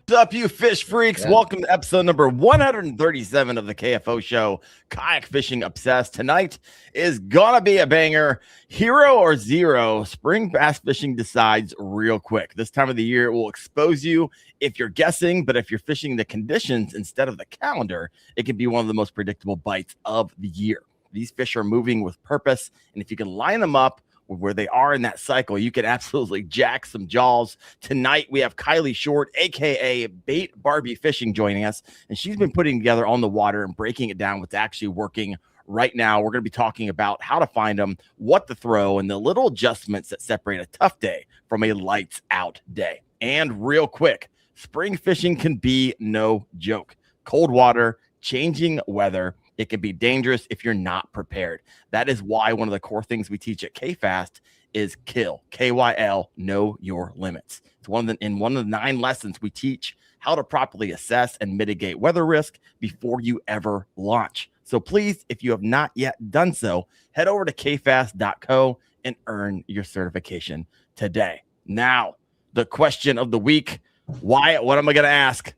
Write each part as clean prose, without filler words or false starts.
What's up, you fish freaks? Yeah. Welcome to episode number 137 of the KFO show, Kayak Fishing Obsessed. Tonight is gonna be a banger. Hero or zero, spring bass fishing decides real quick. This time of the year, it will expose you if you're guessing, but if you're fishing the conditions instead of the calendar, it can be one of the most predictable bites of the year. These fish are moving with purpose, and if you can line them up where they are in that cycle, you can absolutely jack some jaws. Tonight, we have Kylie Short, aka Bait Barbie Fishing, joining us, and she's been putting together on the water and breaking it down what's actually working right now. We're going to be talking about how to find them, what to throw, and the little adjustments that separate a tough day from a lights out day. And real quick, spring fishing can be no joke. Cold water, changing weather, it can be dangerous if you're not prepared. That is why one of the core things we teach at KFAST is KYL, K-Y-L, know your limits. It's one of the 9 lessons we teach how to properly assess and mitigate weather risk before you ever launch. So please, if you have not yet done so, head over to kfast.co and earn your certification today. Now, the question of the week, Wyatt, what am I going to ask?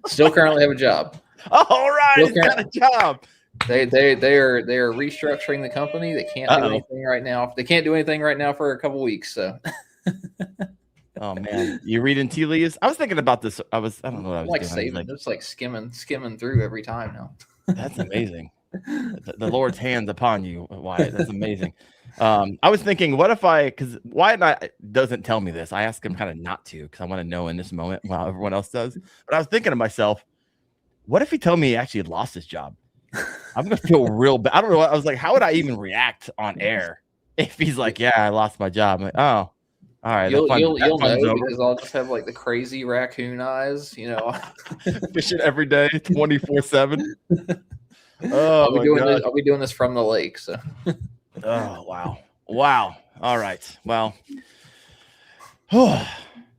Still currently have a job. All right, he's got a job. They are restructuring the company. They can't do anything right now. They can't do anything right now for a couple weeks. So, oh man, you reading tea leaves? I was thinking about this. I don't know what I was like doing. saving, just like skimming through every time now. That's amazing. The Lord's hands upon you, Wyatt. That's amazing. I was thinking, what if because Wyatt doesn't tell me this. I ask him kind of not to because I want to know in this moment while everyone else does. But I was thinking to myself, what if he told me he actually lost his job? I'm gonna feel real bad. I don't know. I was like, how would I even react on air if he's like, yeah, I lost my job? I'm like, oh, all right. You'll know because I'll just have like the crazy raccoon eyes, fishing every day, 24/7. Oh, I'll be doing this from the lake. So, oh wow. All right. Well,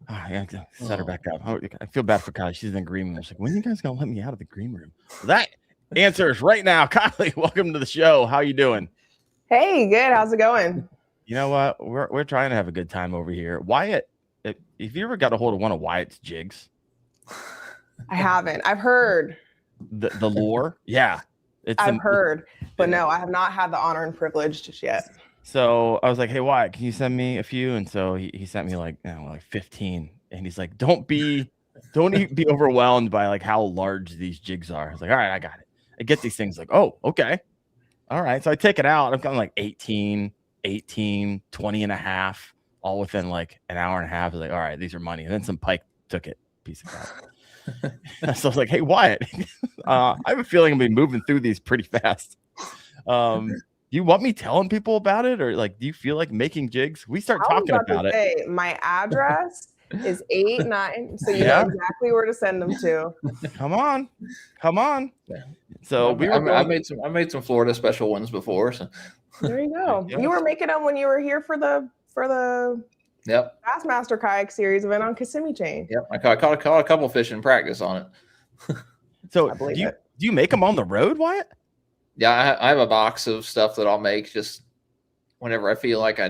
I have to set her back up. I feel bad for Kylie. She's in the green room. She's like, when are you guys gonna let me out of the green room? That answers right now. Kylie, welcome to the show. How you doing? Hey, good. How's it going? You know what? We're trying to have a good time over here. Wyatt, if you ever got a hold of one of Wyatt's jigs? I haven't. I've heard the lure. Yeah, I've heard, but no, I have not had the honor and privilege just yet. So I was like, hey, Wyatt, can you send me a few? And so he sent me like 15. And he's like, don't be overwhelmed by like how large these jigs are. I was like, all right, I got it. I get these things like, oh, okay. All right. So I take it out. I've gotten like 18, 20 and a half, all within like an hour and a half. I was like, all right, these are money. And then some pike took it. Piece of crap. So I was like, hey, Wyatt, I have a feeling I'm going to be moving through these pretty fast. Do you want me telling people about it, or like, do you feel like making jigs? We start talking about it. My address is 8-9, so you know exactly where to send them to. Come on. So I made some Florida special ones before. So there you go. You were making them when you were here for the Bassmaster kayak series event on Kissimmee Chain. Yep, I caught a couple fish in practice on it. So do you make them on the road, Wyatt? Yeah, I have a box of stuff that I'll make just whenever I feel like I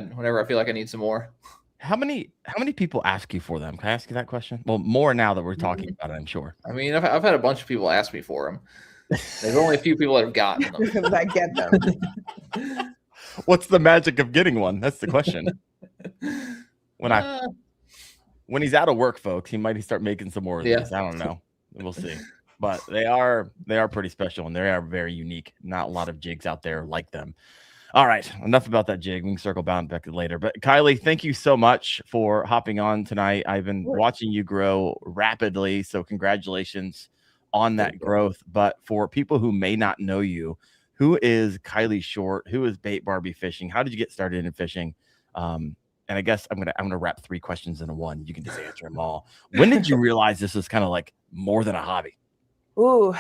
need some more. How many people ask you for them? Can I ask you that question? Well, more now that we're talking about it, I'm sure. I mean, I've had a bunch of people ask me for them. There's only a few people that have gotten them. That get them. What's the magic of getting one? That's the question. When he's out of work, folks, he might start making some more of these. I don't know. We'll see. But they are pretty special, and they are very unique. Not a lot of jigs out there like them. All right, enough about that jig. We can circle back later. But Kylie, thank you so much for hopping on tonight. I've been watching you grow rapidly, so congratulations on that growth. But for people who may not know you, who is Kylie Short? Who is Bait Barbie Fishing? How did you get started in fishing? And I guess I'm gonna wrap 3 questions into one. You can just answer them all. When did you realize this was kind of like more than a hobby? Ooh,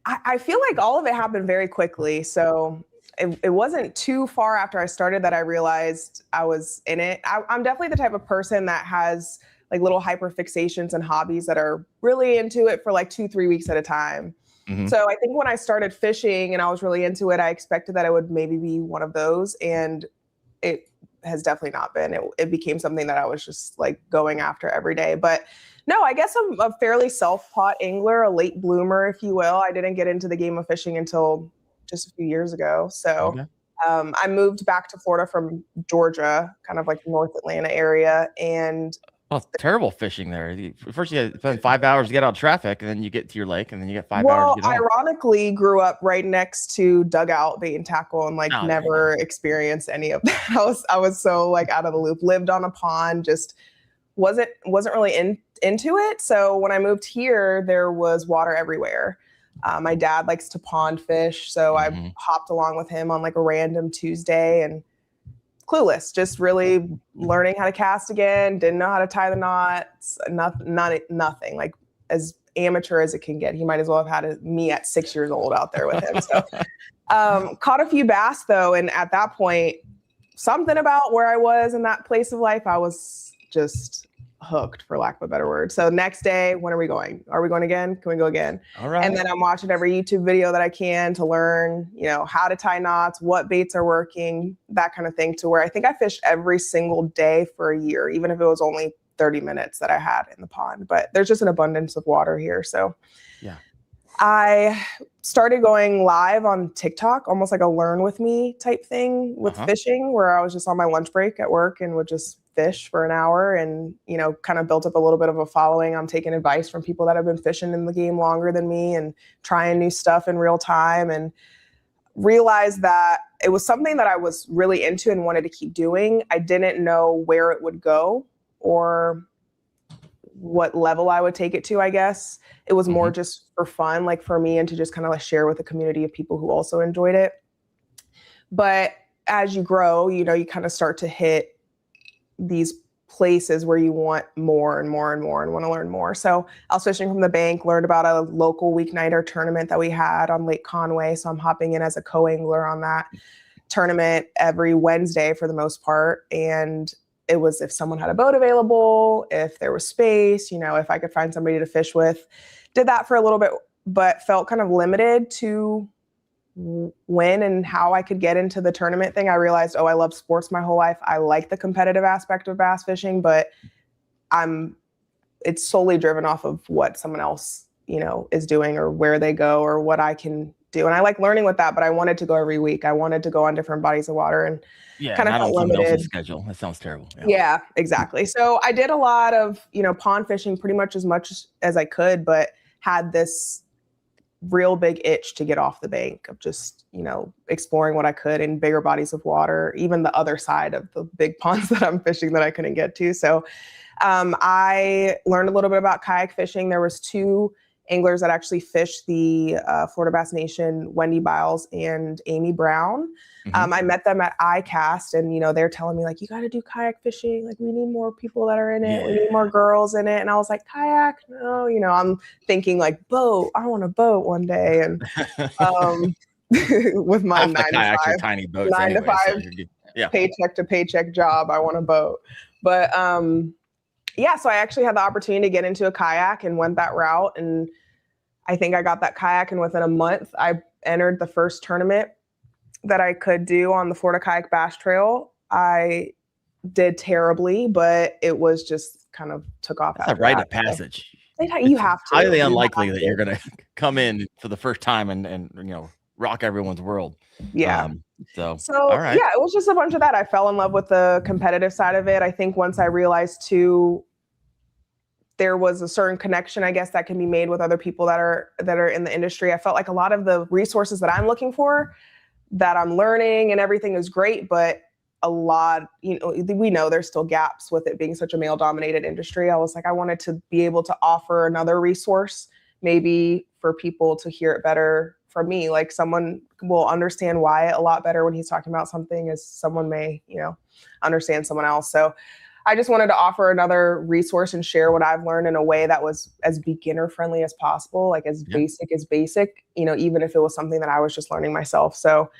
I feel like all of it happened very quickly. So it wasn't too far after I started that I realized I was in it. I'm definitely the type of person that has like little hyper fixations and hobbies that are really into it for like 2-3 weeks at a time. Mm-hmm. So I think when I started fishing and I was really into it, I expected that it would maybe be one of those, and it has definitely not been. It became something that I was just like going after every day. But No, I guess I'm a fairly self-taught angler, a late bloomer, if you will. I didn't get into the game of fishing until just a few years ago. So Okay. I moved back to Florida from Georgia, kind of like North Atlanta area. And Well, it's terrible fishing there. First, you spend 5 hours to get out of traffic, and then you get to your lake, and then you get 5 hours well, to get home. ironically, grew up right next to dugout bait and tackle, and like Oh, never experienced any of that. I was so like out of the loop. Lived on a pond, just wasn't really into it. So when I moved here, there was water everywhere. My dad likes to pond fish, so I hopped along with him on like a random Tuesday and clueless, just really learning how to cast again. Didn't know how to tie the knots. Nothing. Like as amateur as it can get. He might as well have had me at 6 years old out there with him. So caught a few bass though, and at that point, something about where I was in that place of life, I was just hooked, for lack of a better word. So next day, when are we going? Are we going again? Can we go again? All right. And then I'm watching every YouTube video that I can to learn, how to tie knots, what baits are working, that kind of thing, to where I think I fished every single day for a year, even if it was only 30 minutes that I had in the pond. But there's just an abundance of water here. So yeah, I started going live on TikTok, almost like a learn with me type thing with fishing, where I was just on my lunch break at work and would just fish for an hour and, kind of built up a little bit of a following. I'm taking advice from people that have been fishing in the game longer than me and trying new stuff in real time, and realized that it was something that I was really into and wanted to keep doing. I didn't know where it would go or what level I would take it to, I guess. It was more just for fun, like for me, and to just kind of like share with a community of people who also enjoyed it. But as you grow, you kind of start to hit these places where you want more and more and more and want to learn more. So I was fishing from the bank, learned about a local weeknighter tournament that we had on Lake Conway. So I'm hopping in as a co-angler on that tournament every Wednesday for the most part. And it was if someone had a boat available, if there was space, if I could find somebody to fish with. Did that for a little bit, but felt kind of limited to when and how I could get into the tournament thing. I realized, I love sports my whole life. I like the competitive aspect of bass fishing, but it's solely driven off of what someone else, is doing or where they go or what I can do. And I like learning with that, but I wanted to go every week. I wanted to go on different bodies of water and kind of felt limited. Schedule. That sounds terrible. Yeah, exactly. So I did a lot of, pond fishing pretty much as I could, but had this real big itch to get off the bank of just, exploring what I could in bigger bodies of water, even the other side of the big ponds that I'm fishing that I couldn't get to. So I learned a little bit about kayak fishing. There was 2 anglers that actually fished the Florida Bass Nation, Wendy Biles and Amy Brown. I met them at ICAST, and they're telling me like, you got to do kayak fishing. Like, we need more people that are in it. We need more girls in it. And I was like, kayak? No, I'm thinking like boat. I want a boat one day. And with my 9 to 5, tiny boats 9 to 5 paycheck to paycheck job, I want a boat. But so I actually had the opportunity to get into a kayak and went that route. And I think I got that kayak, and within a month, I entered the first tournament that I could do on the Florida Kayak Bass Trail. I did terribly, but it was just kind of took off. That's a rite of passage. You have to. Highly unlikely that you're going to come in for the first time and rock everyone's world. Yeah. So all right. Yeah, it was just a bunch of that. I fell in love with the competitive side of it. I think once I realized too, there was a certain connection, I guess, that can be made with other people that are in the industry. I felt like a lot of the resources that I'm looking for, that I'm learning and everything is great, but a lot, we know there's still gaps with it being such a male dominated industry. I was like, I wanted to be able to offer another resource, maybe for people to hear it better from me. Like, someone will understand Wyatt a lot better when he's talking about something as someone may, understand someone else. So I just wanted to offer another resource and share what I've learned in a way that was as beginner friendly as possible, like as basic as basic, even if it was something that I was just learning myself. So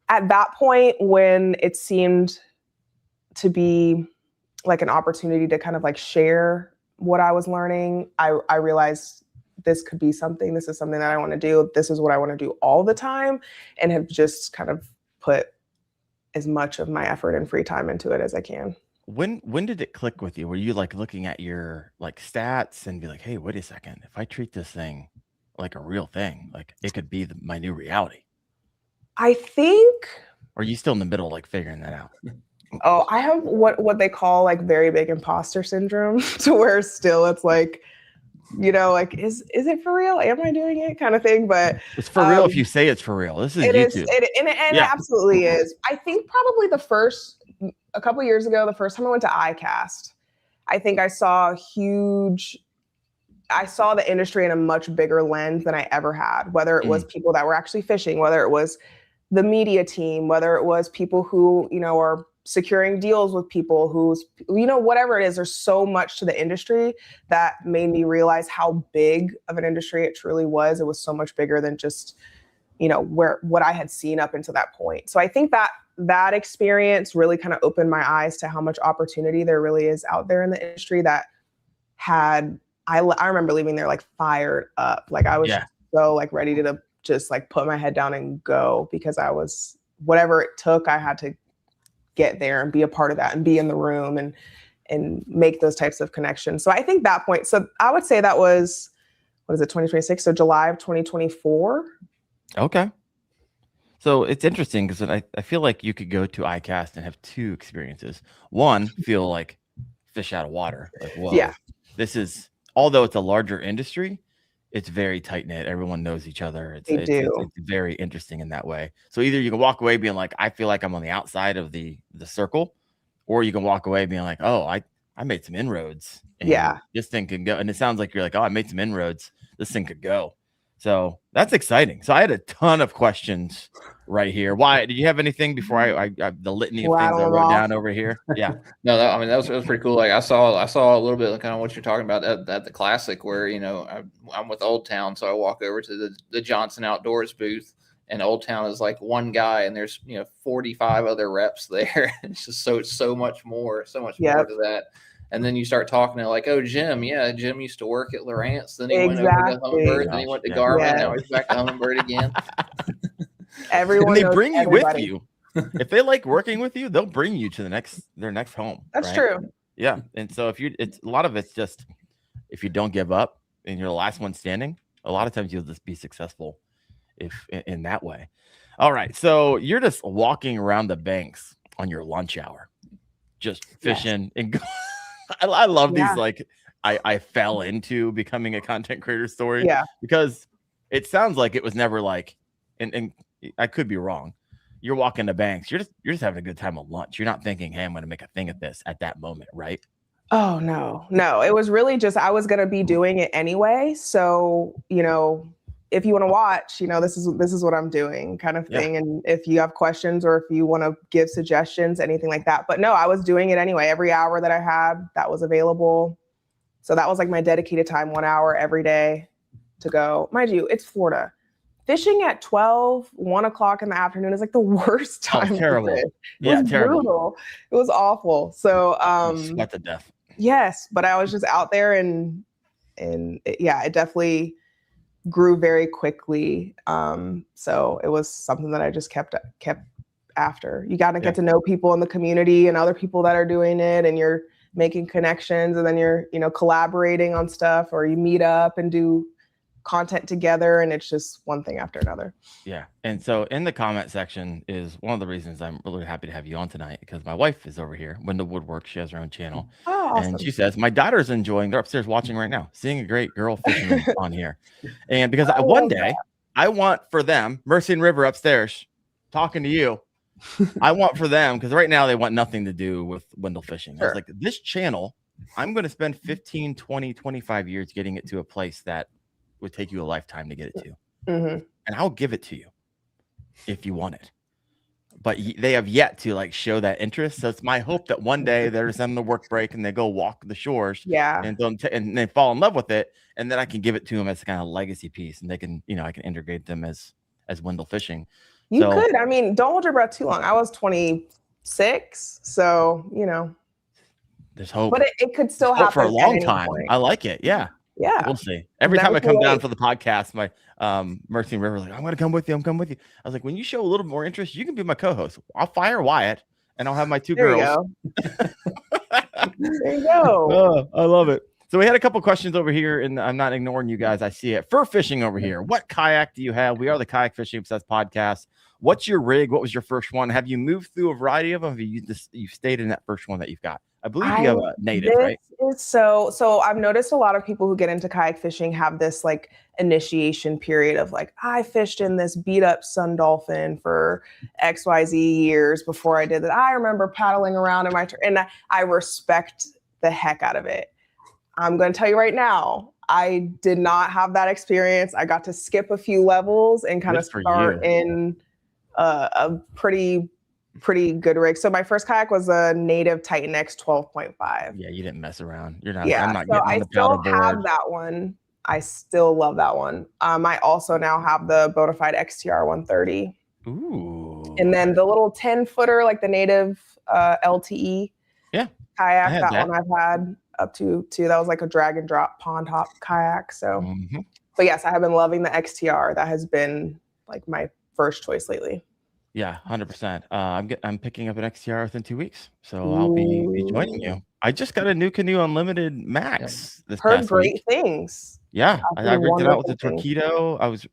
at that point, when it seemed to be like an opportunity to kind of like share what I was learning, I realized this could be something. This is something that I want to do. This is what I want to do all the time, and have just kind of put as much of my effort and free time into it as I can. when did it click with you? Were you like looking at your like stats and be like, hey, wait a second, if I treat this thing like a real thing, like it could be my new reality? I think. Or are you still in the middle, like figuring that out? Oh, I have what they call like very big imposter syndrome, to where still it's like, like is it for real? Am I doing it, kind of thing? But it's for real if you say it's for real. This is it YouTube. It absolutely is. I think probably a couple of years ago, the first time I went to ICAST, I think I saw the industry in a much bigger lens than I ever had, whether it was people that were actually fishing, whether it was the media team, whether it was people who, are securing deals with people who's, whatever it is. There's so much to the industry that made me realize how big of an industry it truly was. It was so much bigger than just, what I had seen up until that point. So I think that experience really kind of opened my eyes to how much opportunity there really is out there in the industry that I remember leaving there like fired up. Like I was so like ready to just like put my head down and go, because whatever it took, I had to get there and be a part of that and be in the room and make those types of connections. So I think that point, so I would say that was, 2026? So July of 2024. Okay. So it's interesting because I feel like you could go to ICAST and have two experiences. One, feel like fish out of water. Like, whoa, this is, although it's a larger industry, it's very tight knit. Everyone knows each other. It's very interesting in that way. So either you can walk away being like, I feel like I'm on the outside of the circle, or you can walk away being like, oh, I made some inroads. And this thing can go. And it sounds like you're like, oh, I made some inroads. This thing could go. So that's exciting. So I had a ton of questions right here. Wyatt, did you have anything before I the litany of things I wrote down over here? Yeah. No, that was pretty cool. Like I saw a little bit of kind of what you're talking about at the classic, where I'm with Old Town, so I walk over to the Johnson Outdoors booth, and Old Town is like one guy, and there's 45 other reps there. It's just so much more to that. And then you start talking to like, oh, Jim used to work at Lawrence. Then he went over to Humminbird. Then he went to Garmin. Now he's back to Humminbird again. Everyone. And they bring you with you. If they like working with you, they'll bring you to their next home. That's true. Yeah. And so it's a lot of it's just, if you don't give up and you're the last one standing, a lot of times you'll just be successful if in that way. All right. So you're just walking around the banks on your lunch hour, just fishing and I love these, like, I fell into becoming a content creator story. Yeah. Because it sounds like it was never like, and I could be wrong. You're walking the banks. You're just having a good time at lunch. You're not thinking, hey, I'm going to make a thing of this at that moment, right? Oh, no. It was really just, I was going to be doing it anyway. So, if you want to watch, this is what I'm doing, kind of thing. And if you have questions or if you want to give suggestions, anything like that. But no, I was doing it anyway. Every hour that I had, that was available. So that was like my dedicated time, 1 hour every day to go. Mind you, it's Florida. Fishing at 1 o'clock in the afternoon is like the worst time. Oh, terrible. It was terrible. Brutal. It was awful. So sweat to death. Yes, but I was just out there and it definitely grew very quickly. So it was something that I just kept after. You got to get to know people in the community and other people that are doing it, and you're making connections, and then you're, collaborating on stuff, or you meet up and do content together, and it's just one thing after another. Yeah. And so in the comment section is one of the reasons I'm really happy to have you on tonight, because my wife is over here, Wendell Woodwork. She has her own channel. Oh, awesome. And she says, my daughter's enjoying, they're upstairs watching right now, seeing a great girl fishing on here. And because one day I want for them, Mercy and River upstairs talking to you, I want for them, because right now they want nothing to do with Wendell fishing. Sure. I was like, this channel, I'm going to spend 15, 20, 25 years getting it to a place that would take you a lifetime to get it to. Mm-hmm. And I'll give it to you if you want it. But they have yet to like show that interest. So it's my hope that one day they're on the work break and they go walk the shores. Yeah. And they fall in love with it. And then I can give it to them as kind of legacy piece. And they can, I can integrate them as Wendell fishing. You could. I mean, don't hold your breath too long. I was 26. So, there's hope. But it could still happen for a long time. Point. I like it. Yeah. Yeah. We'll see. Every time I come down for the podcast, my Mercy and River like, I'm going to come with you. I was like, when you show a little more interest, you can be my co-host. I'll fire Wyatt and I'll have my two There girls. you go. There you go. Oh, I love it. So we had a couple questions over here, and I'm not ignoring you guys. I see it. Fur fishing over here. What kayak do you have? We are the Kayak Fishing Obsessed podcast. What's your rig? What was your first one? Have you moved through a variety of them? Have you stayed in that first one that you've got? I believe you have a native, right? So I've noticed a lot of people who get into kayak fishing have this like initiation period of like, I fished in this beat up sun dolphin for XYZ years before I did that. I remember paddling around in my and I respect the heck out of it. I'm going to tell you right now, I did not have that experience. I got to skip a few levels and kind of start in a pretty good rig. So my first kayak was a native Titan X 12.5. Yeah, you didn't mess around. You're not. Yeah, I'm not so getting on I the still paddleboard. have that one. I still love that one. I also now have the Bonafide XTR 130. Ooh. And then the little 10-footer, like the native LTE. Yeah. Kayak. That one I've had up to that was like a drag and drop pond hop kayak. So, but yes, I have been loving the XTR. That has been like my first choice lately. Yeah, 100%. I'm picking up an XTR within 2 weeks, so I'll be joining you. I just got a new Canoe Unlimited Max this past great week. things. Yeah, I rigged it out with the Torpedo. I was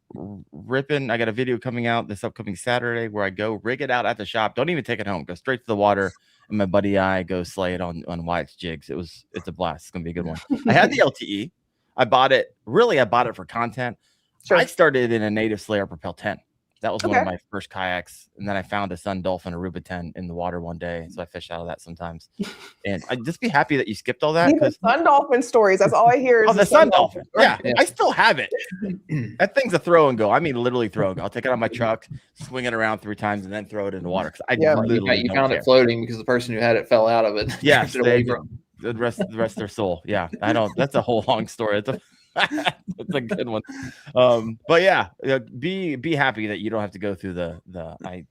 ripping. I got a video coming out this upcoming Saturday where I go rig it out at the shop. Don't even take it home. Go straight to the water. And my buddy I go slay it on Wyatt's jigs. It's a blast. It's gonna be a good one. I had the LTE. I bought it for content. Sure. I started in a Native Slayer Propel 10. That was one of my first kayaks. And then I found a Sun Dolphin Aruba 10 in the water one day. So I fish out of that sometimes. And I'd just be happy that you skipped all that. Because Sun Dolphin stories. That's all I hear is the Sun Dolphin. Yeah, I still have it. That thing's a throw and go. I mean, literally throw and go. I'll take it on my truck, swing it around 3 times, and then throw it in the water. You found it floating because the person who had it fell out of it. Yeah, the rest of their soul. Yeah, that's a whole long story. It's a good one. But yeah, be happy that you don't have to go through I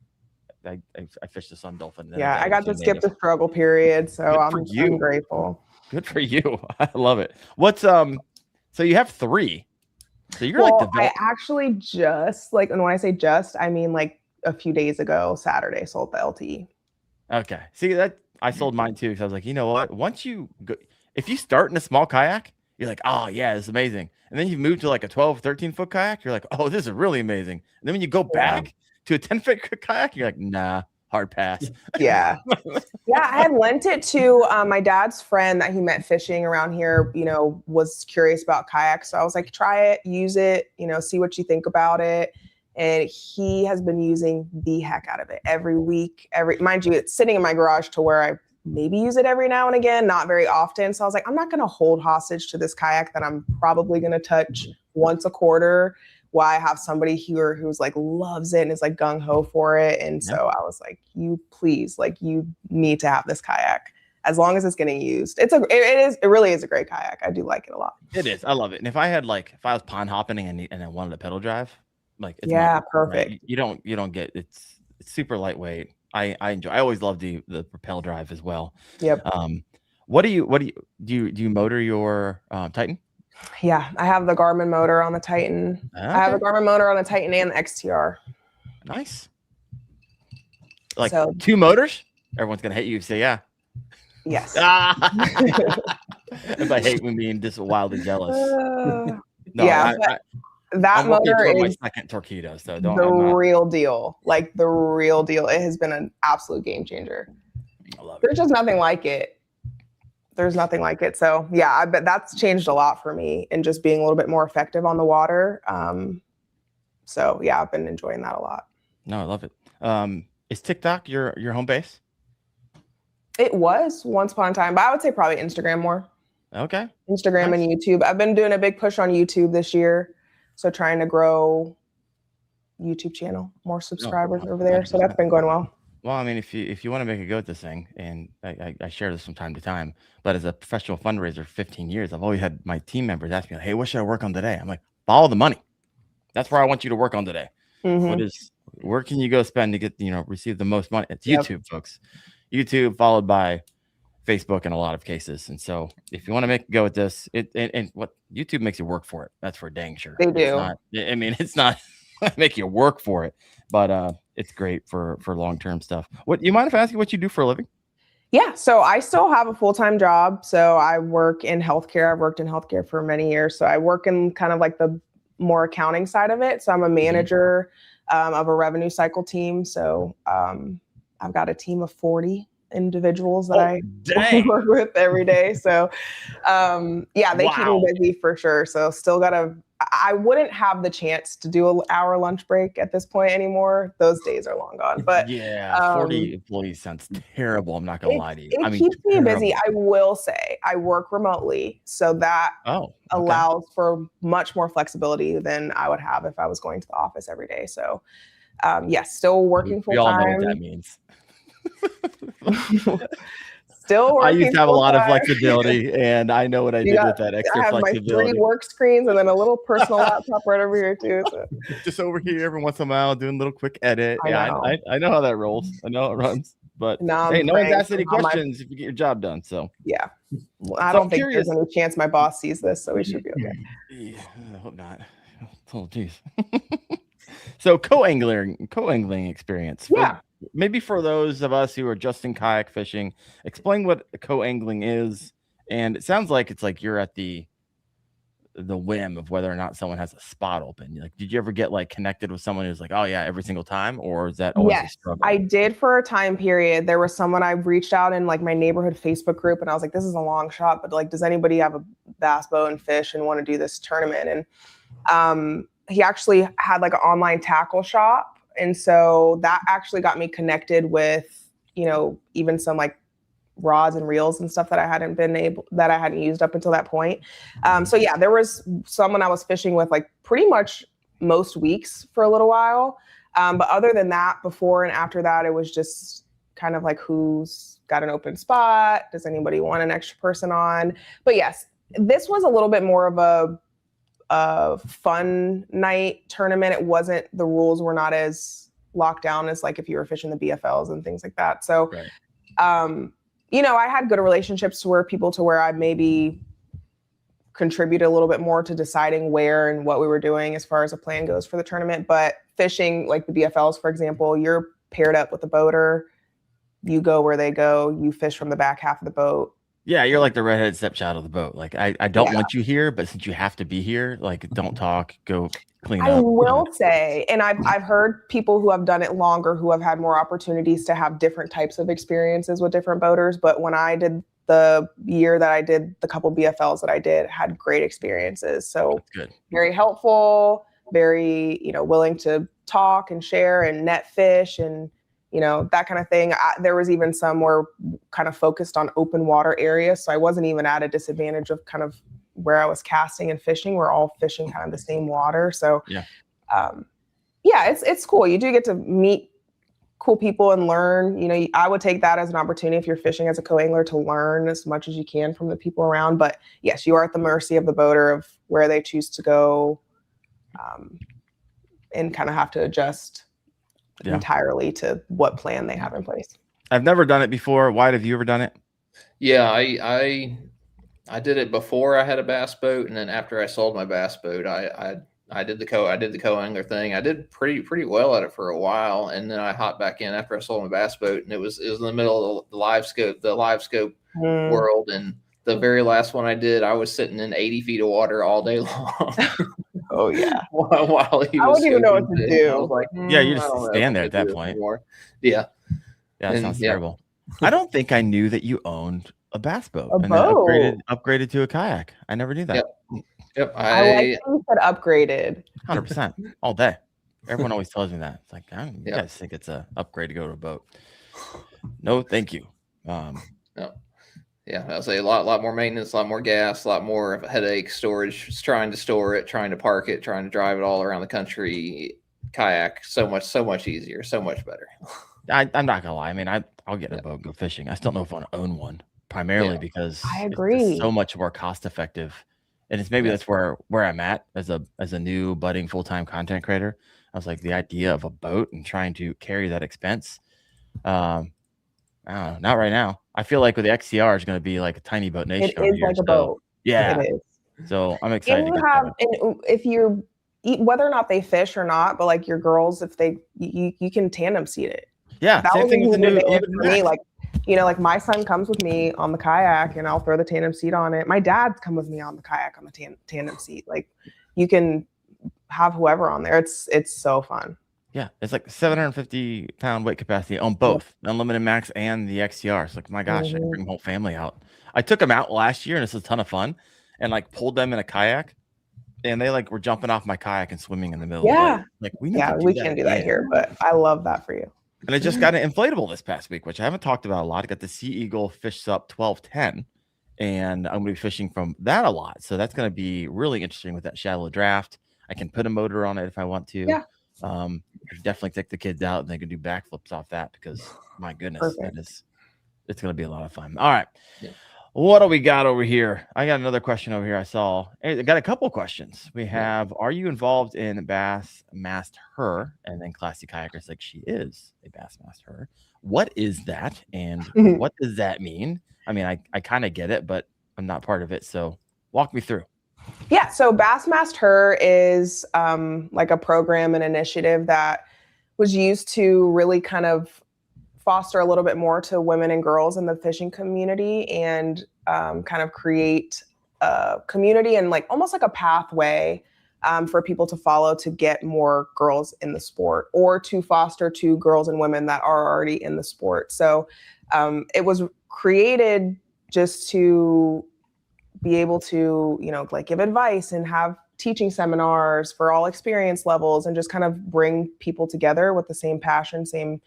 fished the Sun Dolphin. Yeah, I got to skip the struggle period, so I'm grateful. Good for you. I love it. What's so you have 3. So you're I actually just and when I say just, I mean like a few days ago, Saturday, sold the LTE. Okay. See that I sold mine too. So I was like, you know what? Once you go, if you start in a small kayak, you're like, oh yeah, it's amazing. And then you move to like a 12, 13 foot kayak. You're like, oh, this is really amazing. And then when you go back to a 10-foot kayak, you're like, nah, hard pass. Yeah. Yeah. I had lent it to my dad's friend that he met fishing around here, was curious about kayaks. So I was like, try it, use it, see what you think about it. And he has been using the heck out of it every week. Mind you, it's sitting in my garage to where I maybe use it every now and again, not very often. So I was like, I'm not going to hold hostage to this kayak that I'm probably going to touch once a quarter while I have somebody here who's like loves it and is like gung ho for it. And so I was like, you need to have this kayak as long as it's getting used. It really is a great kayak. I do like it a lot. It is. I love it. And if I was pond hopping and I wanted a pedal drive, perfect. Right? You don't get it's super lightweight. I enjoy. I always love the propel drive as well. Yep. What do you motor your Titan? Yeah, I have the Garmin motor on the Titan. Okay. I have a Garmin motor on the Titan and the XTR. Nice. Like 2 motors? Everyone's gonna hate you if you say yeah. Yes. If I hate when being just wildly jealous. That motor is my second torpedo, so real deal. Like the real deal. It has been an absolute game changer. I love it. There's just nothing like it. There's nothing like it. So yeah, I bet that's changed a lot for me and just being a little bit more effective on the water. So yeah, I've been enjoying that a lot. No, I love it. Is TikTok your home base? It was once upon a time, but I would say probably Instagram more. Okay. Instagram and YouTube. I've been doing a big push on YouTube this year. So trying to grow YouTube channel, more subscribers over there. So that's been going well. Well, I mean, if you want to make a go at this thing, and I share this from time to time, but as a professional fundraiser for 15 years, I've always had my team members ask me, hey, what should I work on today? I'm like, follow the money. That's where I want you to work on today. Where can you go spend to get, receive the most money? It's YouTube, folks. YouTube followed by Facebook in a lot of cases. And so if you want to make a go at this, and what YouTube makes you work for it. That's for dang sure. They do. It's not make you work for it, but it's great for long-term stuff. What, you mind if I ask you what you do for a living? Yeah, so I still have a full-time job. So I work in healthcare. I've worked in healthcare for many years. So I work in kind of like the more accounting side of it. So I'm a manager of a revenue cycle team. So I've got a team of 40 individuals that I work with every day. So yeah, they keep me busy for sure. So still gotta, I wouldn't have the chance to do an hour lunch break at this point anymore. Those days are long gone. But yeah, 40 employees sounds terrible. I'm not gonna lie to you. It keeps me busy. I will say I work remotely, so that allows for much more flexibility than I would have if I was going to the office every day. So yes, still working full time. We all know what that means. Still working. I used to have a lot of flexibility, and I know what I did with that extra flexibility. I have my 3 work screens and then a little personal laptop right over here too. So. Just over here every once in a while, doing a little quick edit. I know how that rolls. I know it runs. But hey, no one's asked any questions if you get your job done. So yeah, well, I don't think there's any chance my boss sees this, so we should be okay. Yeah, I hope not. Oh, geez. So co-angling experience. Yeah. Maybe for those of us who are just in kayak fishing, explain what co-angling is. And it sounds like it's like you're at the whim of whether or not someone has a spot open. Like, did you ever get like connected with someone who's like, oh yeah, every single time, or is that always a struggle? I did for a time period. There was someone I reached out in like my neighborhood Facebook group, and I was like, this is a long shot, but like, does anybody have a bass boat and fish and want to do this tournament? And he actually had like an online tackle shop. And so that actually got me connected with, you know, even some like rods and reels and stuff that I hadn't used up until that point. So yeah, there was someone I was fishing with like pretty much most weeks for a little while. But other than that, before and after that, it was just kind of like, who's got an open spot? Does anybody want an extra person on? But yes, this was a little bit more of a fun night tournament. It wasn't, the rules were not as locked down as like if you were fishing the BFLs and things like that. So, you know, I had good relationships to where I maybe contributed a little bit more to deciding where and what we were doing as far as a plan goes for the tournament. But fishing like the BFLs, for example, you're paired up with a boater, you go where they go, you fish from the back half of the boat. Yeah, you're like the redheaded stepchild of the boat. Like, I don't want you here, but since you have to be here, like, don't talk, go clean up. I will say, and I've heard people who have done it longer who have had more opportunities to have different types of experiences with different boaters. But when I did the year that I did the couple BFLs that I did, had great experiences. So very helpful, very, you know, willing to talk and share and net fish and, you know, that kind of thing. There was even some where kind of focused on open water areas. So I wasn't even at a disadvantage of kind of where I was casting and fishing. We're all fishing kind of the same water. So yeah, it's cool. You do get to meet cool people and learn. You know, I would take that as an opportunity if you're fishing as a co-angler to learn as much as you can from the people around. But yes, you are at the mercy of the boater of where they choose to go, and kind of have to adjust entirely to what plan they have in place. I've never done it before. Wyatt, have you ever done it? Yeah, I did it before I had a bass boat, and then after I sold my bass boat, I did the co-angler thing. I did pretty well at it for a while, and then I hopped back in after I sold my bass boat, and it was in the middle of the live scope world, and the very last one I did, I was sitting in 80 feet of water all day long. Oh yeah. While he was, I wouldn't even know what to do. I was like, yeah, you just stand there at that point. Yeah. Yeah, that sounds terrible. I don't think I knew that you owned a bass boat and then upgraded to a kayak. I never knew that. Yep. I like that you said upgraded. 100% all day. Everyone always tells me that. It's like, you guys think it's an upgrade to go to a boat. No, thank you. Yeah, I'll say a lot more maintenance, a lot more gas, a lot more headache, storage, trying to store it, trying to park it, trying to drive it all around the country. Kayak, so much easier, so much better. I'm not gonna lie. I mean, I'll get a boat and go fishing. I still don't know if I want to own one, primarily because I agree. It's so much more cost effective, and it's maybe that's where I'm at as a new budding full-time content creator. I was like, the idea of a boat and trying to carry that expense. I don't know, not right now. I feel like with the XCR is going to be like a tiny boat nation. It is like a boat. Yeah. It is. So I'm excited. And if you're whether or not they fish or not, but like your girls, if you can tandem seat it. Yeah, That same was thing with the new for me. Max. Like, like my son comes with me on the kayak and I'll throw the tandem seat on it. My dad's come with me on the kayak on the tandem seat. Like you can have whoever on there. It's so fun. Yeah, it's like 750-pound weight capacity on both the Unlimited Max and the XTR. It's like, my gosh, I can bring the whole family out. I took them out last year and this was a ton of fun, and like pulled them in a kayak, and they like were jumping off my kayak and swimming in the middle. Yeah. Like we need to do we that can't do again. that here, but I love that for you. And I just got an inflatable this past week, which I haven't talked about a lot. I got the Sea Eagle Fish Sup 1210, and I'm going to be fishing from that a lot. So that's going to be really interesting with that shallow draft. I can put a motor on it if I want to. Yeah. Definitely take the kids out and they can do backflips off that, because my goodness, it's going to be a lot of fun. All right. Yeah. What do we got over here? I got another question over here. I got a couple questions. We have, are you involved in Bassmaster Her? And then Classy Kayakers, like, she is a Bassmaster Her. What is that? And what does that mean? I mean, I kind of get it, but I'm not part of it. So walk me through. Yeah, so Bassmaster Her is like a program and initiative that was used to really kind of foster a little bit more to women and girls in the fishing community, and kind of create a community and like almost like a pathway for people to follow to get more girls in the sport, or to foster to girls and women that are already in the sport. So it was created just to be able to, like give advice and have teaching seminars for all experience levels, and just kind of bring people together with the same passion, same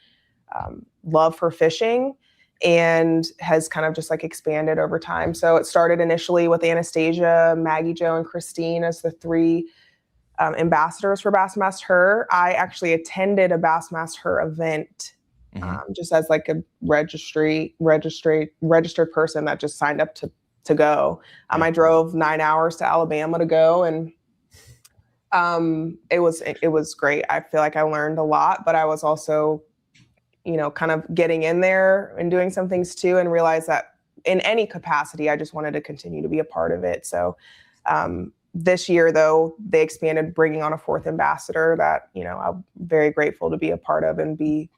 love for fishing, and has kind of just like expanded over time. So it started initially with Anastasia, Maggie Jo, and Christine as the three ambassadors for Bassmaster Her. I actually attended a Bassmaster Her event just as like a registered person that just signed up to go. I drove 9 hours to Alabama to go, and it was great. I feel like I learned a lot, but I was also, kind of getting in there and doing some things too, and realized that in any capacity, I just wanted to continue to be a part of it. So this year, though, they expanded, bringing on a fourth ambassador that, I'm very grateful to be a part of, and be,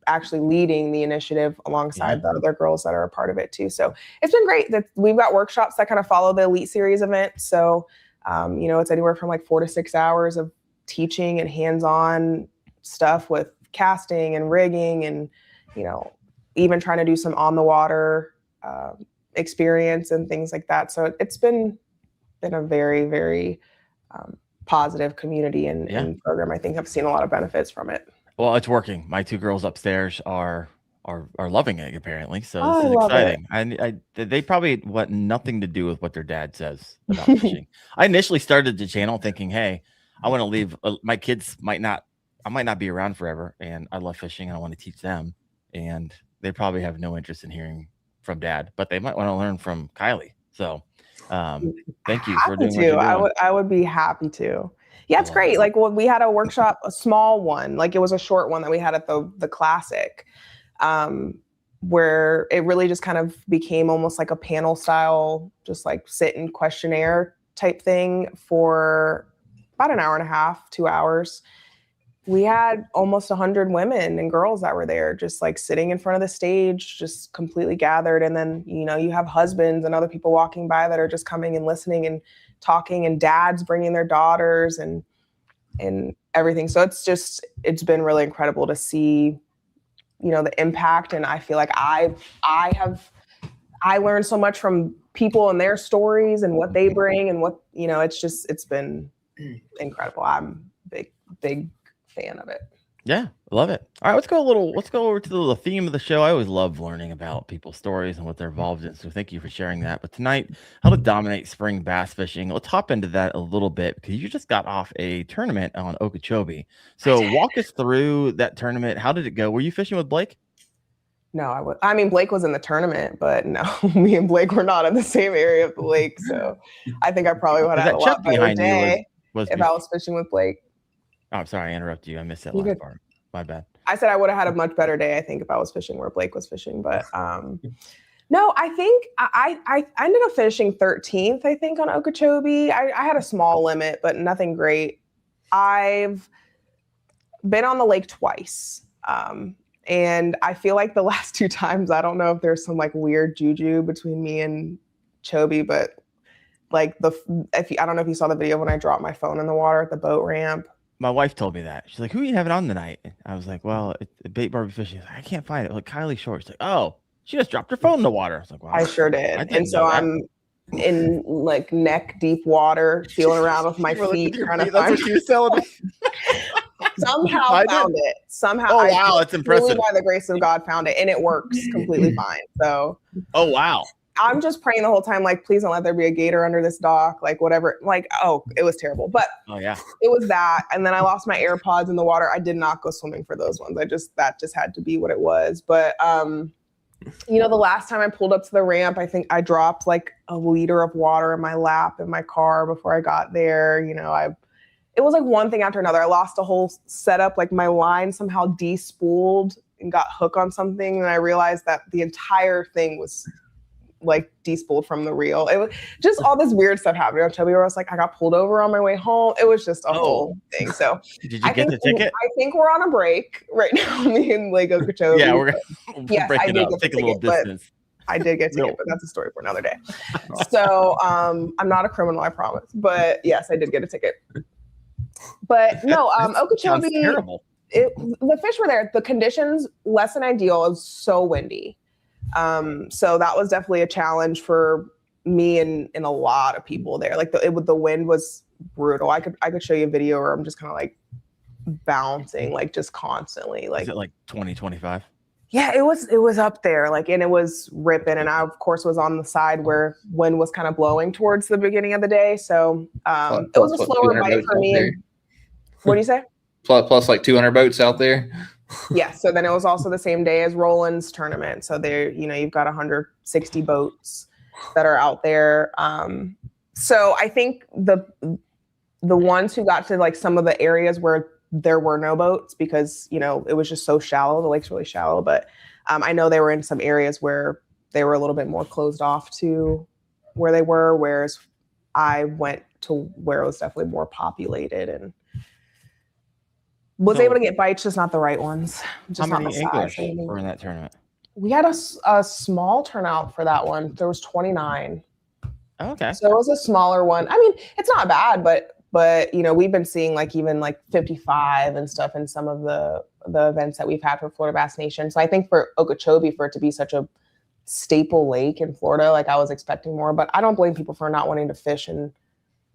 actually leading the initiative alongside the other girls that are a part of it too. So it's been great that we've got workshops that kind of follow the Elite Series event. So, it's anywhere from like 4 to 6 hours of teaching and hands-on stuff with casting and rigging, and, even trying to do some on the water experience and things like that. So it's been a very, very positive community and program. I think I've seen a lot of benefits from it. Well, it's working. My two girls upstairs are loving it, apparently. So this is exciting. They probably want nothing to do with what their dad says about fishing. I initially started the channel thinking, hey, I want to leave. My kids I might not be around forever, and I love fishing and I want to teach them. And they probably have no interest in hearing from dad, but they might want to learn from Kylie. So thank you for doing what you're doing. I would be happy to. Yeah, it's great. Like, we had a workshop, a small one, like it was a short one that we had at the Classic, where it really just kind of became almost like a panel style, just like sit and questionnaire type thing for about an hour and a half, 2 hours. We had almost 100 women and girls that were there, just like sitting in front of the stage, just completely gathered. And then, you have husbands and other people walking by that are just coming and listening and talking, and dads bringing their daughters and everything. So it's been really incredible to see, the impact. And I feel like I learned so much from people and their stories and what they bring, and what, it's been incredible. I'm a big fan of it. Yeah, love it. All right, let's go over to the theme of the show. I always love learning about people's stories and what they're involved in. So thank you for sharing that. But tonight, how to dominate spring bass fishing. Let's hop into that a little bit, because you just got off a tournament on Okachobee. So walk us through that tournament. How did it go? Were you fishing with Blake? No, I mean, Blake was in the tournament, but no, me and Blake were not in the same area of the lake. So I think I probably would have had a lot better day if I was fishing with Blake. Oh, I'm sorry, I interrupted you. I missed that last part. My bad. I said I would have had a much better day, I think, if I was fishing where Blake was fishing. But no, I think I ended up finishing 13th, I think, on Okachobee. I had a small limit, but nothing great. I've been on the lake twice. And I feel like the last 2 times, I don't know if there's some like weird juju between me and Chobee, but like I don't know if you saw the video when I dropped my phone in the water at the boat ramp. My wife told me that. She's like, "Who are you having on tonight?" I was like, "Well, it's Bait Barbie fishing." Like, I can't find it. Like Kylie Short. She's like, "Oh, she just dropped her phone in the water." I was like, "Well, I sure did." And so I'm in like neck deep water, feeling around with my feet, trying to find. That's what she was telling me. Somehow found it. Somehow. Oh wow, that's impressive. By the grace of God, found it, and it works completely fine. So. Oh wow. I'm just praying the whole time, like, please don't let there be a gator under this dock, like whatever. Like, oh, it was terrible. But oh yeah, it was that. And then I lost my AirPods in the water. I did not go swimming for those ones. That just had to be what it was. But you know, the last time I pulled up to the ramp, I think I dropped like a liter of water in my lap in my car before I got there. You know, it was like one thing after another. I lost a whole setup, like my line somehow despooled and got hooked on something. And I realized that the entire thing was like despooled from the reel. It was just all this weird stuff happening on Chubby where I was like, I got pulled over on my way home. It was just a whole thing. So did you get the ticket? I think we're on a break right now, me and Lake Okachobee. Yeah, we're yes, break I it did up. get Take the a little ticket, distance. I did get a ticket, but that's a story for another day. So I'm not a criminal, I promise. But yes, I did get a ticket. But no, Okachobee, terrible. The fish were there. The conditions less than ideal. It was so windy. So that was definitely a challenge for me and a lot of people there. Like the wind was brutal. I could show you a video where I'm just kind of like bouncing, like just constantly. Like, is it like 20, 25? Yeah, it was up there, like, and it was ripping. And I, of course, was on the side where wind was kind of blowing towards the beginning of the day. So it was a slower bite for me. What do you say? Plus like 200 boats out there. Yeah. So then it was also the same day as Roland's tournament. So there, you know, you've got 160 boats that are out there. So I think the ones who got to like some of the areas where there were no boats, because, you know, it was just so shallow. The lake's really shallow, but I know they were in some areas where they were a little bit more closed off to where they were, whereas I went to where it was definitely more populated and was able to get bites, just not the right ones. Just how many anglers were in that tournament? We had a small turnout for that one. There was 29. Okay. So it was a smaller one. I mean, it's not bad, but you know, we've been seeing like even like 55 and stuff in some of the events that we've had for Florida Bass Nation. So I think for Okachobee, for it to be such a staple lake in Florida, like I was expecting more, but I don't blame people for not wanting to fish in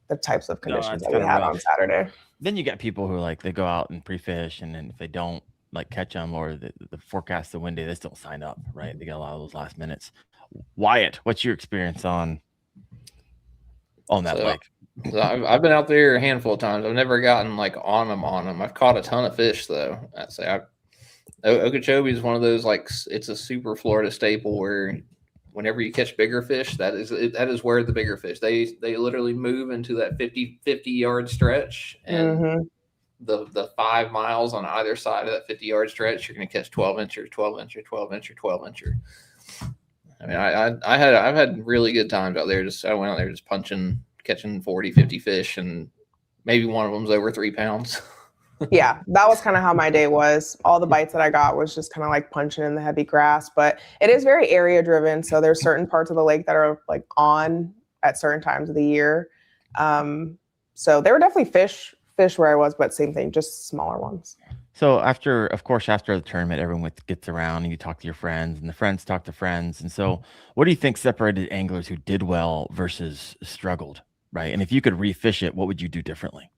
the types of conditions that we had on Saturday. Then you got people who like, they go out and pre-fish, and then if they don't like catch them, or the forecast the wind day, they still sign up, right? They get a lot of those last minutes. Wyatt, what's your experience on that lake? I've been out there a handful of times. I've never gotten like on them. I've caught a ton of fish though. I'd say Okeechobee is one of those, like, it's a super Florida staple where whenever you catch bigger fish, that is where the bigger fish, they literally move into that 50 yard stretch, and the 5 miles on either side of that 50-yard stretch, you're going to catch 12-incher, 12-incher, 12-incher, 12-incher. I mean, I've had really good times out there. I went out there just catching 40, 50 fish, and maybe one of them's over 3 pounds. Yeah, that was kind of how my day was. All the bites that I got was just kind of like punching in the heavy grass, but it is very area driven. So there's certain parts of the lake that are like on at certain times of the year. So there were definitely fish where I was, but same thing, just smaller ones. So after the tournament, everyone gets around and you talk to your friends, and the friends talk to friends. And so what do you think separated anglers who did well versus struggled, right? And if you could refish it, what would you do differently?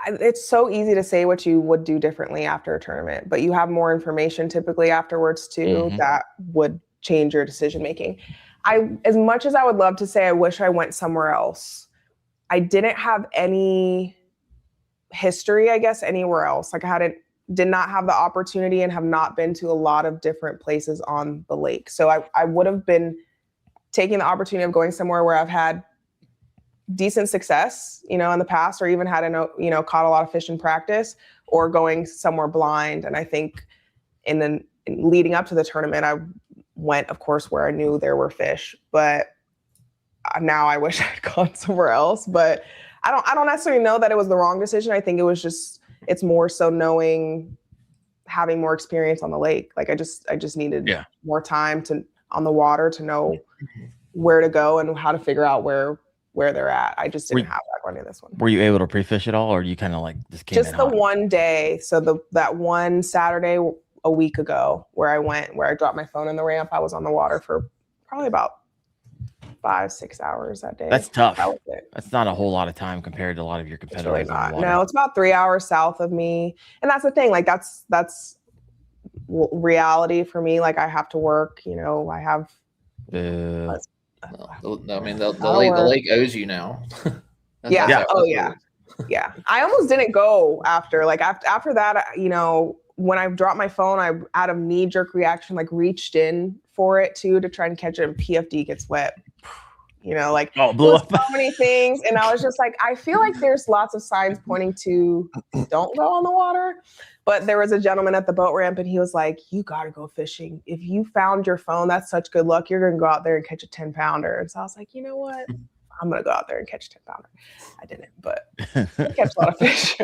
It's so easy to say what you would do differently after a tournament, but you have more information typically afterwards too, that would change your decision making. As much as I would love to say I wish I went somewhere else, I didn't have any history, I guess, anywhere else. Like did not have the opportunity and have not been to a lot of different places on the lake. So I would have been taking the opportunity of going somewhere where I've had decent success, in the past, or even had caught a lot of fish in practice, or going somewhere blind. And I think in leading up to the tournament, I went, of course, where I knew there were fish, but now I wish I'd gone somewhere else. But I don't necessarily know that it was the wrong decision. I think it was just, it's more so having more experience on the lake. Like I just needed more time on the water to know where to go and how to figure out where they're at. I just didn't have that going to this one. Were you able to pre-fish at all, or you kind of like just came in the one day? So that one Saturday a week ago where I dropped my phone in the ramp, I was on the water for probably about 5-6 hours that day. That's tough. That was it. That's not a whole lot of time compared to a lot of your competitors. It's really not. No, it's about 3 hours south of me, and that's the thing. Like that's reality for me. Like I have to work. I have. I mean, the lake owes you now. Yeah. Oh yeah. Yeah. I almost didn't go after that. When I dropped my phone, I out of knee-jerk reaction, like reached in for it too to try and catch it, and PFD gets wet. Blew up. So many things, and I was just like, I feel like there's lots of signs pointing to don't go on the water. But there was a gentleman at the boat ramp, and he was like, "You got to go fishing. If you found your phone, that's such good luck. You're gonna go out there and catch a 10-pounder." And so I was like, you know what? I'm gonna go out there and catch a 10-pounder. I didn't, but I catch a lot of fish.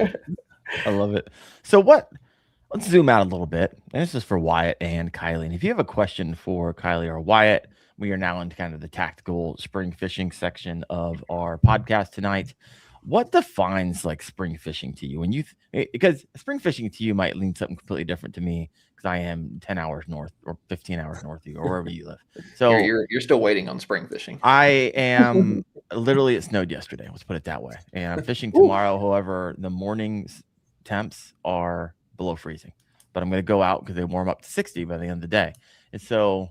I love it. So let's zoom out a little bit. And this is for Wyatt and Kylie. And if you have a question for Kylie or Wyatt, we are now into kind of the tactical spring fishing section of our podcast tonight. What defines like spring fishing to you? Because spring fishing to you might mean something completely different to me, because I am 10 hours north or 15 hours north of you, or wherever you live. So you're still waiting on spring fishing. I am literally, it snowed yesterday. Let's put it that way. And I'm fishing tomorrow. However, the morning's temps are below freezing, but I'm going to go out because they warm up to 60 by the end of the day. And so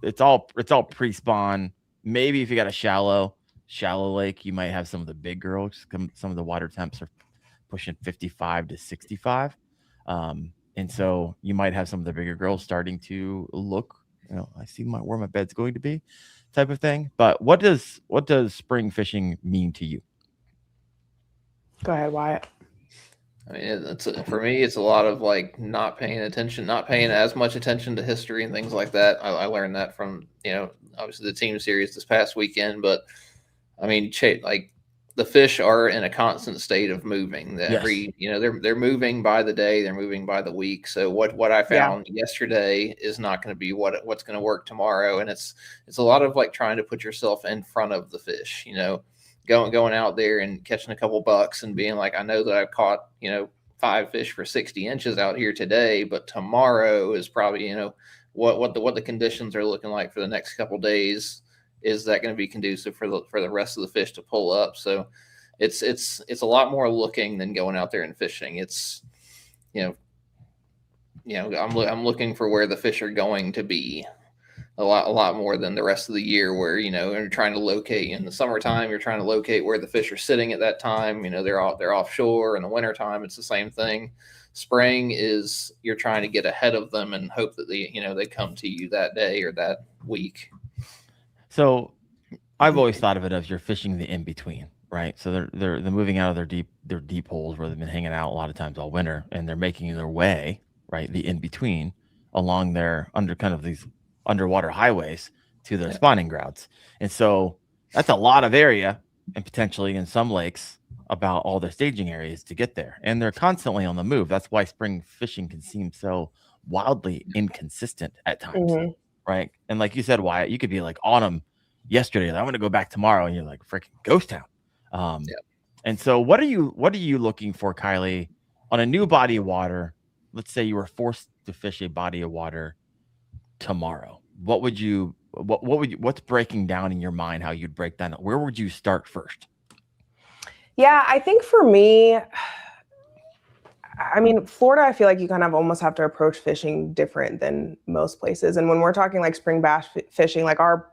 it's all pre-spawn. Maybe if you got a shallow lake, you might have some of the big girls. Some of the water temps are pushing 55 to 65. And so you might have some of the bigger girls starting to look, I see where my bed's going to be type of thing. But what does spring fishing mean to you? Go ahead, Wyatt. I mean, for me, it's a lot of like not paying as much attention to history and things like that. I learned that from, obviously the team series this past weekend, but I mean, like the fish are in a constant state of moving. They're moving by the day, they're moving by the week. So what I found yesterday is not going to be what's going to work tomorrow. And it's a lot of like trying to put yourself in front of the fish, going out there and catching a couple bucks and being like, I know that I've caught, 5 fish for 60 inches out here today, but tomorrow is probably, what the conditions are looking like for the next couple days. Is that going to be conducive for the rest of the fish to pull up? So it's a lot more looking than going out there and fishing. It's, I'm looking for where the fish are going to be a lot more than the rest of the year, where, you're trying to locate in the summertime, you're trying to locate where the fish are sitting at that time. They're offshore. In the wintertime, it's the same thing. Spring is you're trying to get ahead of them and hope that they come to you that day or that week. So I've always thought of it as you're fishing the in-between, right? So they're moving out of their deep holes where they've been hanging out a lot of times all winter, and they're making their way, right, the in-between along their these underwater highways to their spawning grounds. And so that's a lot of area, and potentially in some lakes about all their staging areas to get there. And they're constantly on the move. That's why spring fishing can seem so wildly inconsistent at times. Mm-hmm. Right. And like you said, Wyatt, you could be like on them yesterday. I'm going to go back tomorrow. And you're like freaking ghost town. And so what are you looking for, Kylie, on a new body of water? Let's say you were forced to fish a body of water tomorrow. What's breaking down in your mind? How you'd break down? Where would you start first? Yeah, I think for me, I mean, Florida, I feel like you kind of almost have to approach fishing different than most places. And when we're talking like spring bass fishing, like our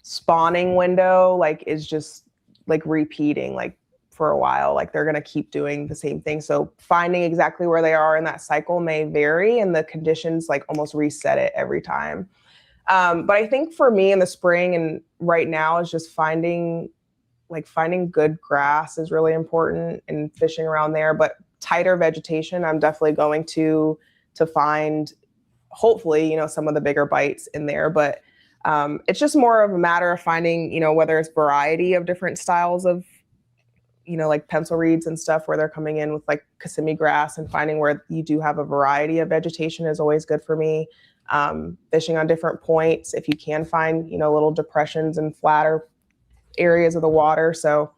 spawning window, like is just like repeating like for a while, like they're going to keep doing the same thing. So finding exactly where they are in that cycle may vary, and the conditions like almost reset it every time. But I think for me in the spring and right now is just finding good grass is really important and fishing around there, but tighter vegetation, I'm definitely going to find, hopefully, some of the bigger bites in there. But it's just more of a matter of finding, whether it's variety of different styles of like pencil reeds and stuff where they're coming in with like Kissimmee grass, and finding where you do have a variety of vegetation is always good for me. Fishing on different points, if you can find, little depressions and flatter areas of the water. So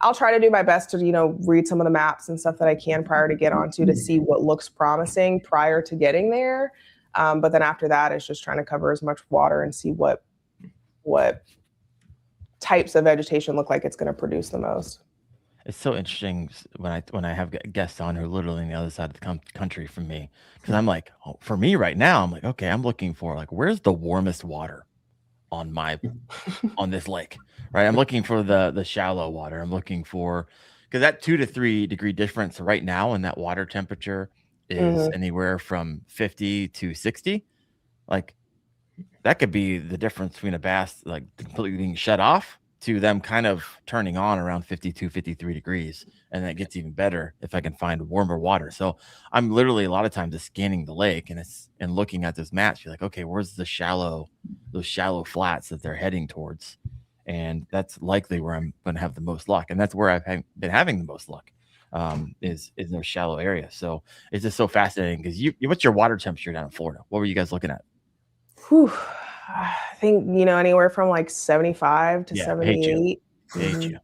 I'll try to do my best to, read some of the maps and stuff that I can prior to get onto, to see what looks promising prior to getting there. But then after that, it's just trying to cover as much water and see what types of vegetation look like it's going to produce the most. It's so interesting when I have guests on who are literally on the other side of the country from me, because I'm like, for me right now, I'm like, okay, I'm looking for like, where's the warmest water on this lake, right? I'm looking for the shallow water. I'm looking for, because that 2 to 3 degree difference right now in that water temperature is anywhere from 50 to 60. Like that could be the difference between a bass like completely being shut off to them kind of turning on around 52, 53 degrees. And then it gets even better if I can find warmer water. So I'm literally a lot of times just scanning the lake and looking at those maps. You're like, okay, where's those shallow flats that they're heading towards? And that's likely where I'm going to have the most luck. And that's where I've been having the most luck, is in those shallow areas. So it's just so fascinating, because what's your water temperature down in Florida? What were you guys looking at? Whew. I think, anywhere from like 75 to 78. Hate you.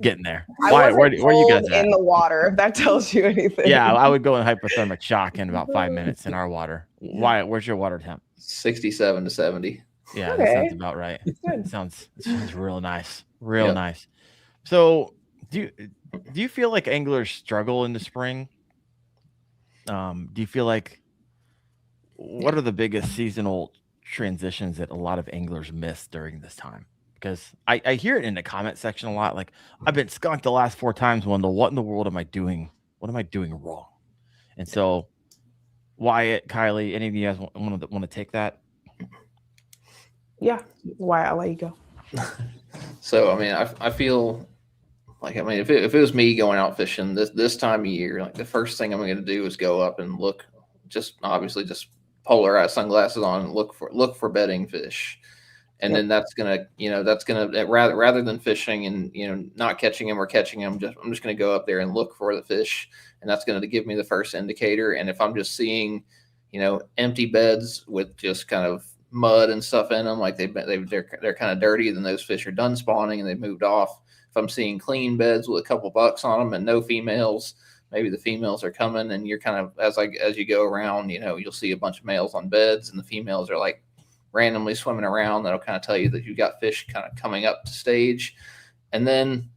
Getting there. Why? Where are you guys at? In the water, if that tells you anything. Yeah, I would go in hypothermic shock in about 5 minutes in our water. Wyatt, where's your water temp? 67 to 70. Yeah, that sounds about right. It sounds real nice. Real nice. So do you feel like anglers struggle in the spring? Do you feel like, what are the biggest seasonal transitions that a lot of anglers miss during this time? Because I hear it in the comment section a lot. Like, I've been skunked the last 4 times, Wendell. What in the world am I doing? What am I doing wrong? And so, Wyatt, Kylie, any of you guys want to take that? Yeah, Wyatt, I'll let you go. So, I mean, I feel like, I mean, if it was me going out fishing this time of year, like the first thing I'm going to do is go up and look, just polarized sunglasses on and look for bedding fish. And then that's gonna rather than fishing and not catching them or catching them, I'm just gonna go up there and look for the fish, and that's gonna give me the first indicator. And if I'm just seeing, empty beds with just kind of mud and stuff in them, like they're kind of dirty, then those fish are done spawning and they've moved off. If I'm seeing clean beds with a couple bucks on them and no females, maybe the females are coming, and you're kind of as you go around, you'll see a bunch of males on beds and the females are like randomly swimming around. That'll kind of tell you that you've got fish kind of coming up to stage. And then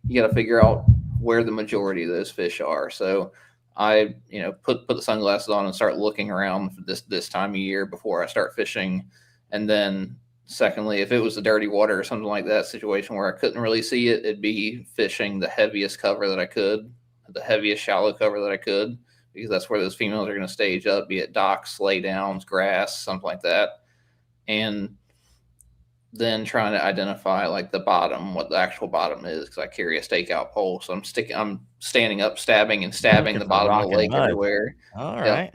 you got to figure out where the majority of those fish are. So I, put the sunglasses on and start looking around for this time of year before I start fishing. And then secondly, if it was a dirty water or something like that situation where I couldn't really see it, it'd be fishing the heaviest cover that I could, the heaviest shallow cover that I could, because that's where those females are going to stage up, be it docks, lay downs, grass, something like that. And then trying to identify like the bottom, what the actual bottom is, because I carry a stakeout pole. So I'm standing up, stabbing the bottom of the lake everywhere. All right.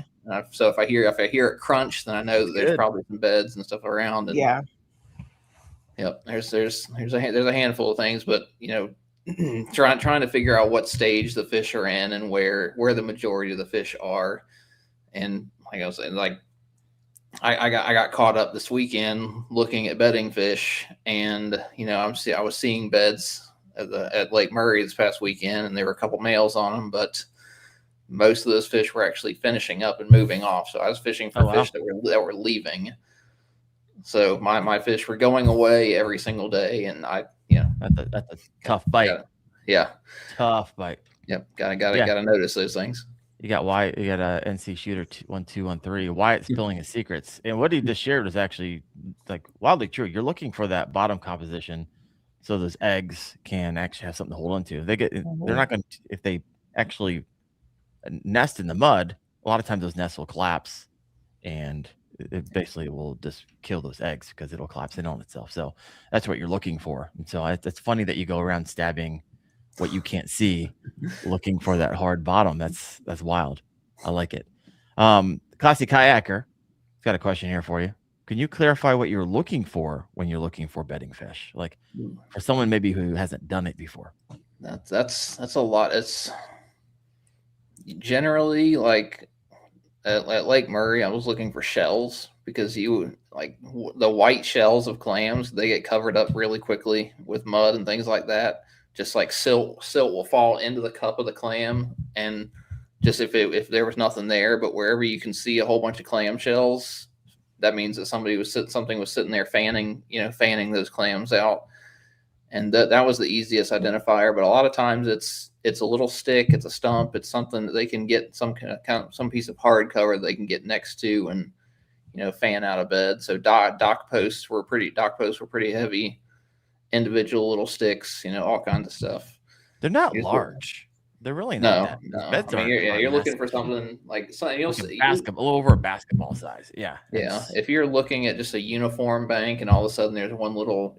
So if I hear it crunch, then I know that there's probably some beds and stuff around. And, Yep. There's a handful of things, but trying to figure out what stage the fish are in and where the majority of the fish are. And like I was saying, like, I got caught up this weekend looking at bedding fish, and I was seeing beds at Lake Murray this past weekend, and there were a couple males on them, but most of those fish were actually finishing up and moving off. So I was fishing for fish that were leaving. So my fish were going away every single day, and that's a tough bite. Tough bite. Yep, gotta notice those things. You got Wyatt. You got a NC Shooter 1213. Wyatt spilling his secrets, and what he just shared was actually like wildly true. You're looking for that bottom composition, so those eggs can actually have something to hold on to. They're not going to, if they actually nest in the mud. A lot of times those nests will collapse, and it basically will just kill those eggs because it'll collapse in on itself. So that's what you're looking for. And so it's funny that you go around stabbing what you can't see, looking for that hard bottom. That's wild. I like it. Classy Kayaker, got a question here for you. Can you clarify what you're looking for when you're looking for bedding fish? Like for someone maybe who hasn't done it before. That's a lot. It's generally like at Lake Murray, I was looking for shells because you like the white shells of clams, they get covered up really quickly with mud and things like that. Just like silt will fall into the cup of the clam, and just if there was nothing there, but wherever you can see a whole bunch of clam shells, that means that something was sitting there fanning those clams out. And that was the easiest identifier. But a lot of times it's a little stick, it's a stump, it's something that they can get some some piece of hard cover that they can get next to and fan out of bed. So dock posts were pretty heavy, individual little sticks, all kinds of stuff. They're not large. They're really not. No. I mean, you're looking for something like you'll see a little over a basketball size. Yeah. If you're looking at just a uniform bank and all of a sudden there's one little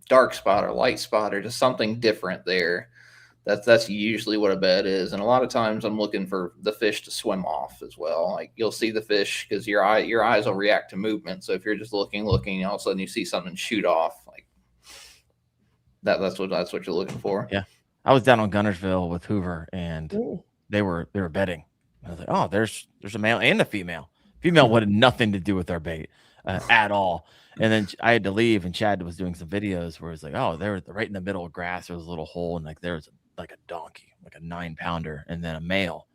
dark spot or light spot or just something different there, that's usually what a bed is. And a lot of times I'm looking for the fish to swim off as well. Like you'll see the fish because your eyes will react to movement. So if you're just looking, all of a sudden you see something shoot off, like that's what you're looking for. Yeah. I was down on Gunnersville with Hoover and they were bedding. I was like, oh, there's a male and a female. Female wanted nothing to do with our bait at all. And then I had to leave, and Chad was doing some videos where it was like, oh, they were right in the middle of grass. There was a little hole, and like there was like a donkey, like a 9-pounder, and then a male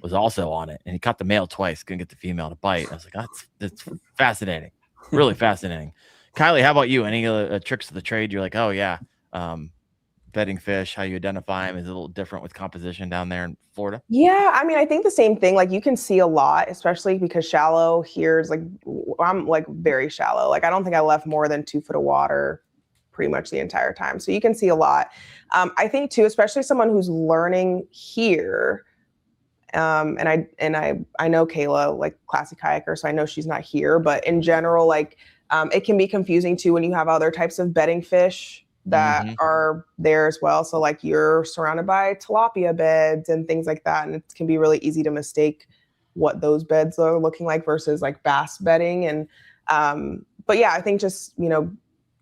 was also on it. And he caught the male twice, couldn't get the female to bite. I was like, that's fascinating, really fascinating. Kylie, how about you? Any tricks of the trade? You're like, oh yeah, bedding fish, how you identify them is a little different with composition down there in Florida. Yeah, I mean, I think the same thing. Like you can see a lot, especially because shallow here is like, I'm like very shallow. Like I don't think I left more than 2 foot of water pretty much the entire time. So you can see a lot. I think too, especially someone who's learning here. And I know Kayla, like classic kayaker, so I know she's not here, but in general, like it can be confusing too when you have other types of bedding fish that are there as well. So like you're surrounded by tilapia beds and things like that. And it can be really easy to mistake what those beds are looking like versus like bass bedding. And, but yeah, I think just,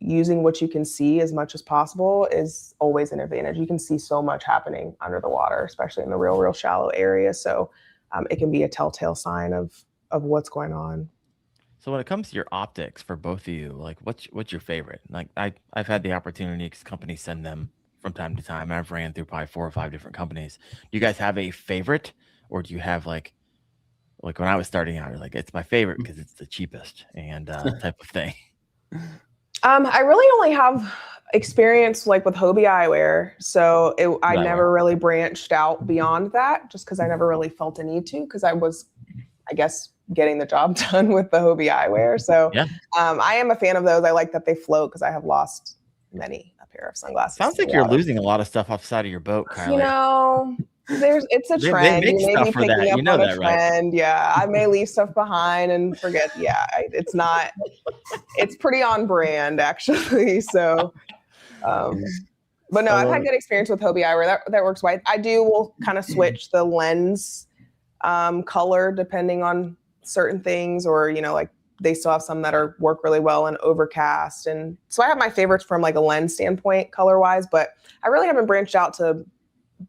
using what you can see as much as possible is always an advantage. You can see so much happening under the water, especially in the real shallow area. So it can be a telltale sign of what's going on. So when it comes to your optics for both of you, like what's your favorite? Like I've had the opportunity because companies send them from time to time. I've ran through probably 4 or 5 different companies. Do you guys have a favorite, or do you have like when I was starting out, you're like, it's my favorite because it's the cheapest and type of thing? I really only have experience like with Hobie eyewear. So I never really branched out beyond that just because I never really felt a need to, because I was, I guess, getting the job done with the Hobie eyewear. So I am a fan of those. I like that they float because I have lost many a pair of sunglasses. Sounds like you're losing a lot of stuff off the side of your boat, Kylie. It's a trend. They make stuff for that. You know that, right? Yeah, I may leave stuff behind and forget. Yeah, it's pretty on brand actually. So, but no, I've had good experience with Hobie eyewear. That works well. will kind of switch the lens color depending on certain things, or like they still have some that work really well in overcast, and so I have my favorites from like a lens standpoint color wise, but I really haven't branched out to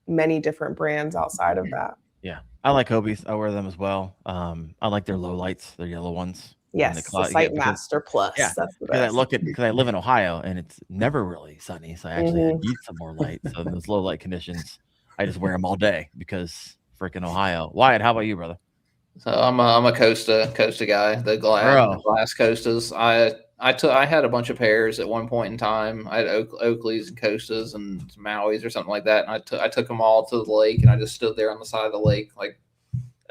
many different brands outside of that. Yeah, I like Hobies. I wear them as well. I like their low lights, their yellow ones. Yes, the Sightmaster Plus. Yeah, that's the best. Because I live in Ohio and it's never really sunny, so I actually need some more light. So in those low light conditions, I just wear them all day because freaking Ohio. Wyatt, how about you, brother? So I'm a Costa guy. The glass Costas. I had a bunch of pairs at one point in time. I had Oakleys and Costas and Maui's or something like that. And I took them all to the lake, and I just stood there on the side of the lake, like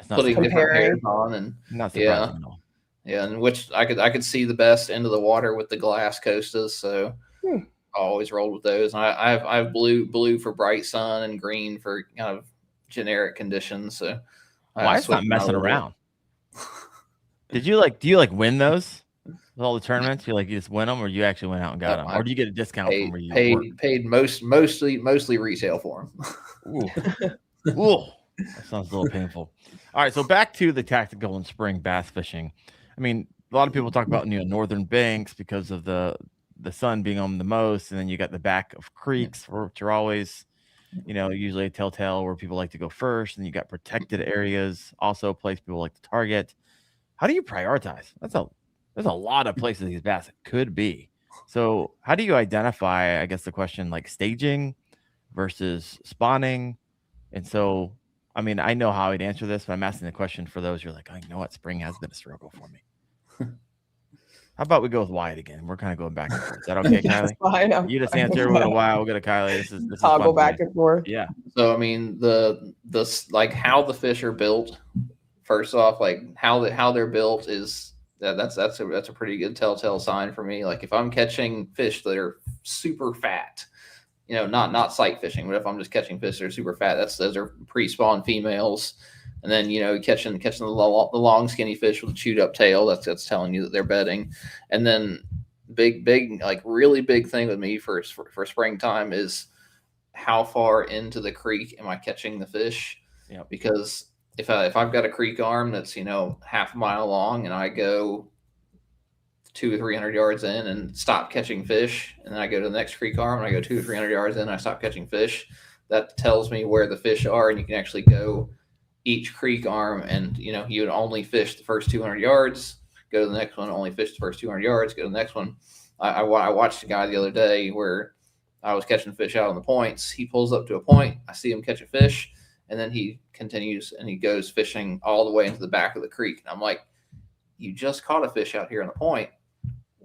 putting different pairs on. And not surprising at all. Yeah, and which I could see the best into the water with the glass Costas. So I always rolled with those. And I have blue for bright sun and green for kind of generic conditions. So Wyatt's not messing around. Do you win those with all the tournaments? You just win them, or you actually went out and got them, or do you get a discount from where you paid mostly retail for them? Ooh, that sounds a little painful. All right, so back to the tactical and spring bass fishing. I mean, a lot of people talk about northern banks because of the sun being on the most, and then you got the back of creeks, which are always usually a telltale where people like to go first, and you got protected areas, also a place people like to target. How do you prioritize? There's a lot of places these bass could be. So how do you identify, I guess the question, like staging versus spawning? And so, I mean, I know how I'd answer this, but I'm asking the question for those you're like, I know what, spring has been a struggle for me. How about we go with Wyatt again? We're kind of going back and forth. Is that okay, Kylie? Fine. You just answer. We'll go to Wyatt. We'll go to Kylie. This is Toggle fun back today. and forth. Yeah. So I mean, the like how the fish are built. First off, like how they're built is that's a pretty good telltale sign for me. Like if I'm catching fish that are super fat, not sight fishing, but if I'm just catching fish that are super fat, those are pre-spawn females. And then catching the long skinny fish with a chewed up tail, that's telling you that they're bedding. And then big like really big thing with me for springtime is how far into the creek am I catching the fish? Yep. Because if I've got a creek arm that's half a mile long and I go 200 or 300 yards in and stop catching fish, and then I go to the next creek arm and I go 200 or 300 yards in and I stop catching fish, that tells me where the fish are, and you can actually go each creek arm and you would only fish the first 200 yards, go to the next one, only fish the first 200 yards, go to the next one. I watched a guy the other day where I was catching fish out on the points. He pulls up to a point, I see him catch a fish, and then he continues and he goes fishing all the way into the back of the creek. And I'm like, you just caught a fish out here on the point.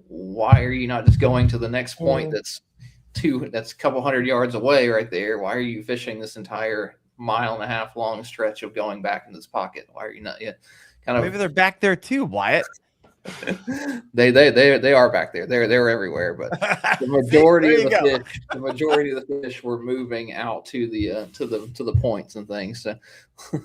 Why are you not just going to the next point that's a couple hundred yards away right there? Why are you fishing this entire 1.5 mile long stretch of going back in this pocket? Why are you not yet? Maybe they're back there too, Wyatt. They are back there. They're everywhere, but the majority of the fish were moving out to the points and things. So do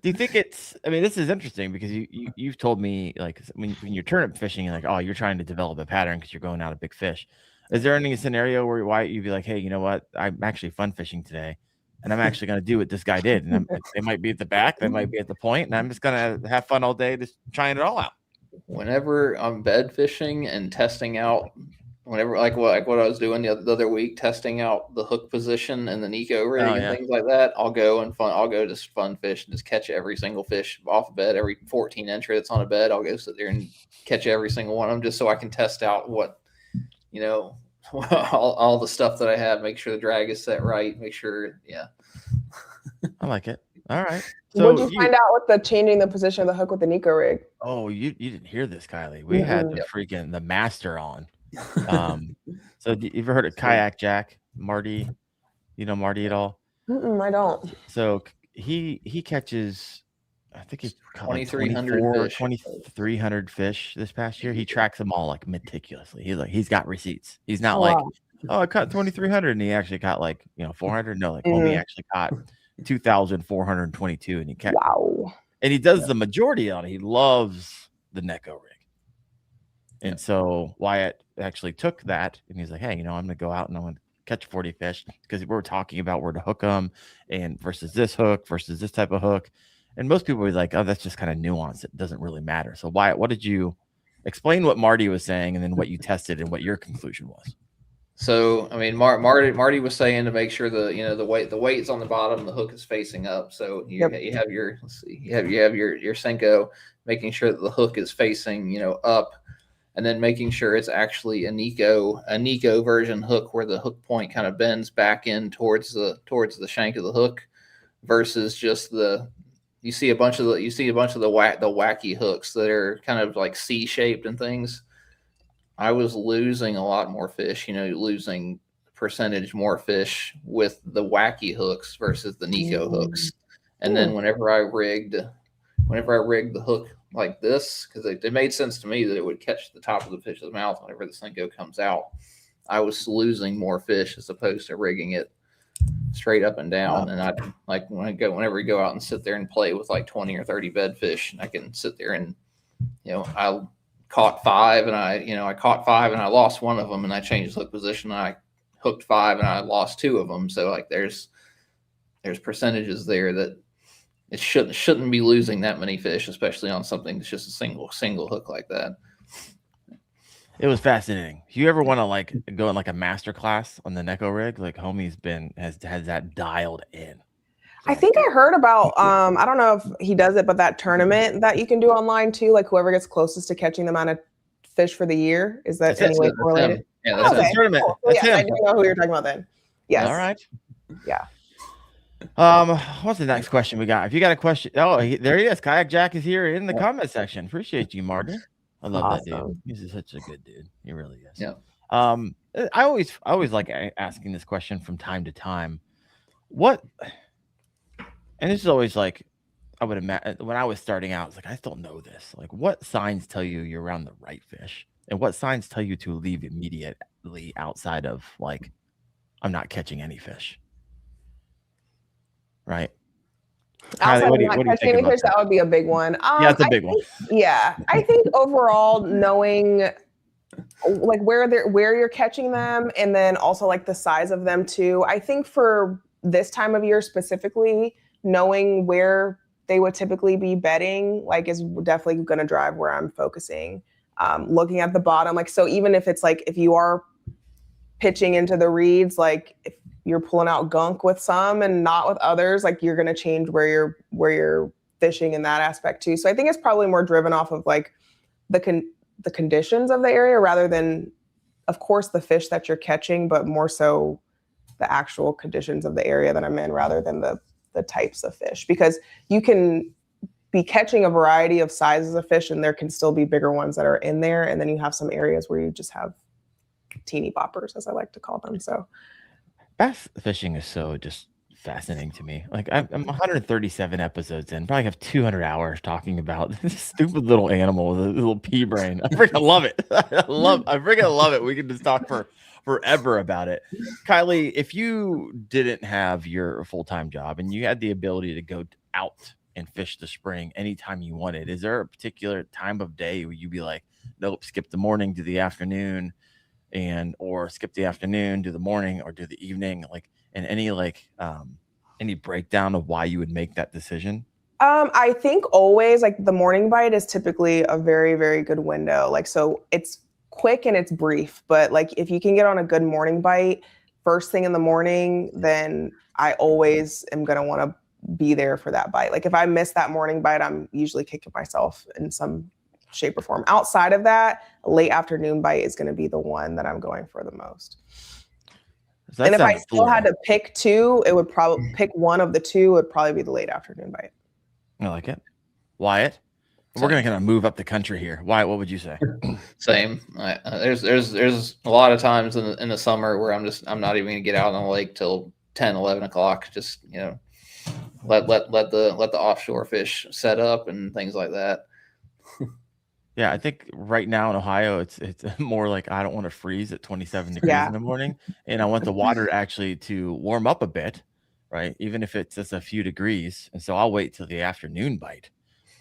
you think this is interesting because you've told me, like, when you're turnip fishing, like, oh, you're trying to develop a pattern because you're going out a big fish. Is there any scenario where Wyatt, you'd be like, hey, you know what? I'm actually fun fishing today, and I'm actually going to do what this guy did. And they might be at the back, they might be at the point, and I'm just going to have fun all day just trying it all out. Whenever I'm bed fishing and testing out, like what I was doing the other week, testing out the hook position and the Nico rig and things like that, I'll go just fun fish and just catch every single fish off a bed, every 14-incher that's on a bed. I'll go sit there and catch every single one of them just so I can test out what, all the stuff that I have, make sure the drag is set right, make sure, I like it. All right. So what did you find out with the changing the position of the hook with the Nico rig? Oh, you didn't hear this, Kylie. We had the master on. So you ever heard of Kayak Jack? Marty? You know Marty at all? I don't. So he catches, I think he's caught 2,300 fish this past year. He tracks them all like meticulously. He's got receipts. He's not I caught 2,300 and he actually caught 400. No, he actually caught 2,422 and he catch. Wow. And he does the majority on it. He loves the Neko rig. And so Wyatt actually took that and he's like, hey, I'm going to go out and I'm going to catch 40 fish because we're talking about where to hook them and versus this hook versus this type of hook. And most people were like, oh, that's just kind of nuanced. It doesn't really matter. So Wyatt, what did you explain what Marty was saying and then what you tested and what your conclusion was? So, I mean, Marty was saying to make sure the weight's on the bottom, the hook is facing up. So you have your Senko, making sure that the hook is facing, up, and then making sure it's actually a Nico version hook where the hook point kind of bends back in towards the shank of the hook versus just you see a bunch of the wacky hooks that are kind of like C-shaped and things. I was losing a lot more fish, losing percentage more fish with the wacky hooks versus the Nico hooks. And then whenever I rigged the hook like this, because it made sense to me that it would catch the top of the fish's mouth whenever the Senko comes out, I was losing more fish as opposed to rigging it straight up and down. And I whenever we go out and sit there and play with like 20 or 30 bed fish, and I can sit there and I caught 5 and I caught 5 and I lost one of them, and I changed the hook position and I hooked 5 and I lost 2 of them. So like there's percentages there that it shouldn't be losing that many fish, especially on something that's just a single hook like that. It was fascinating. If you ever want to like go in like a master class on the Neko rig, like homie's has that dialed in. I think I heard about I don't know if he does it, but that tournament that you can do online too, like whoever gets closest to catching the amount of fish for the year. Is that any way correlated? Yeah, that's okay. tournament. Cool. That's yeah, him. I do know who you're talking about then. Yes. All right. Yeah. What's the next question we got? If you got a question, there he is. Kayak Jack is here in the comment section. Appreciate you, Martin. I love that dude. He's such a good dude. He really is. Yeah. I always like asking this question from time to time. What? And this is always like, I would imagine when I was starting out, it's like, I still know this. Like, what signs tell you you're around the right fish? And what signs tell you to leave immediately outside of like, I'm not catching any fish? Right? Outside of not catching any fish, that would be a big one. Yeah, it's a big one. Yeah. I think overall knowing like where you're catching them and then also like the size of them too. I think for this time of year specifically, knowing where they would typically be bedding like is definitely going to drive where I'm focusing. Looking at the bottom, like, so even if it's like, if you are pitching into the reeds, like if you're pulling out gunk with some and not with others, like you're going to change where you're fishing in that aspect too. So I think it's probably more driven off of like the conditions of the area rather than, of course, the fish that you're catching, but more so the actual conditions of the area that I'm in rather than the types of fish, because you can be catching a variety of sizes of fish and there can still be bigger ones that are in there. And then you have some areas where you just have teeny boppers, as I like to call them. So bass fishing is so just fascinating to me. Like I'm 137 episodes in, probably have 200 hours talking about this stupid little animal with a little pea brain. I freaking love it. I freaking love it. We can just talk forever about it. Kylie, if you didn't have your full-time job and you had the ability to go out and fish the spring anytime you wanted, is there a particular time of day where you'd be like, nope, skip the morning, do the afternoon, or skip the afternoon, do the morning, or do the evening? Like, and any breakdown of why you would make that decision? I think always like the morning bite is typically a very, very good window. Like, so it's quick and it's brief, but like if you can get on a good morning bite first thing in the morning, then I always am going to want to be there for that bite. Like if I miss that morning bite, I'm usually kicking myself in some shape or form. Outside of that, a late afternoon bite is going to be the one that I'm going for the most. And if I still had to pick two, it would probably pick one of the two, would probably be the late afternoon bite. I like it. Wyatt? We're going to kind of move up the country here. Wyatt, what would you say? Same. There's a lot of times in the summer where I'm not even going to get out on the lake till 10, 11 o'clock. Just, let the offshore fish set up and things like that. Yeah, I think right now in Ohio, it's more like I don't want to freeze at 27 degrees in the morning, and I want the water actually to warm up a bit, right? Even if it's just a few degrees, and so I'll wait till the afternoon bite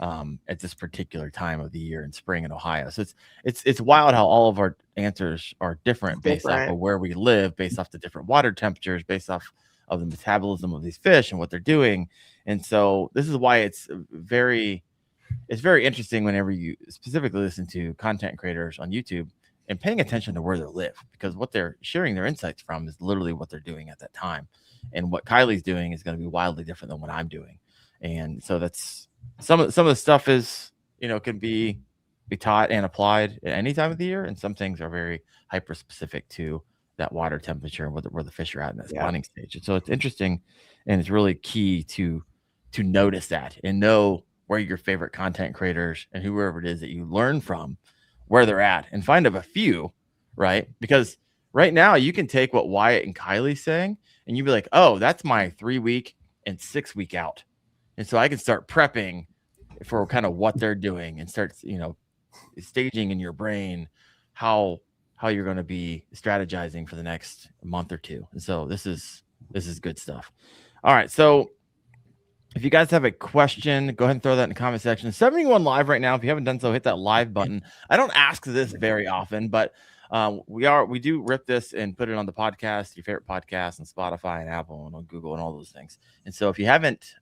at this particular time of the year in spring in Ohio. So it's wild how all of our answers are different based off of where we live, based off the different water temperatures, based off of the metabolism of these fish and what they're doing, and so this is why it's very interesting whenever you specifically listen to content creators on YouTube and paying attention to where they live, because what they're sharing their insights from is literally what they're doing at that time. And what Kylie's doing is going to be wildly different than what I'm doing. And so that's some of the stuff is, can be taught and applied at any time of the year. And some things are very hyper specific to that water temperature and where the fish are at in that spawning stage. And so it's interesting. And it's really key to notice that and know where your favorite content creators and whoever it is that you learn from, where they're at, and find a few, right? Because right now you can take what Wyatt and Kylie's saying and you'd be like, oh, that's my 3 week and 6 week out. And so I can start prepping for kind of what they're doing and start, staging in your brain how you're going to be strategizing for the next month or two. And so this is good stuff. All right. So if you guys have a question, go ahead and throw that in the comment section. 71 live right now. If you haven't done so, hit that live button. I don't ask this very often, but we do rip this and put it on the podcast, your favorite podcast, and Spotify and Apple and on Google and all those things. And so if you haven't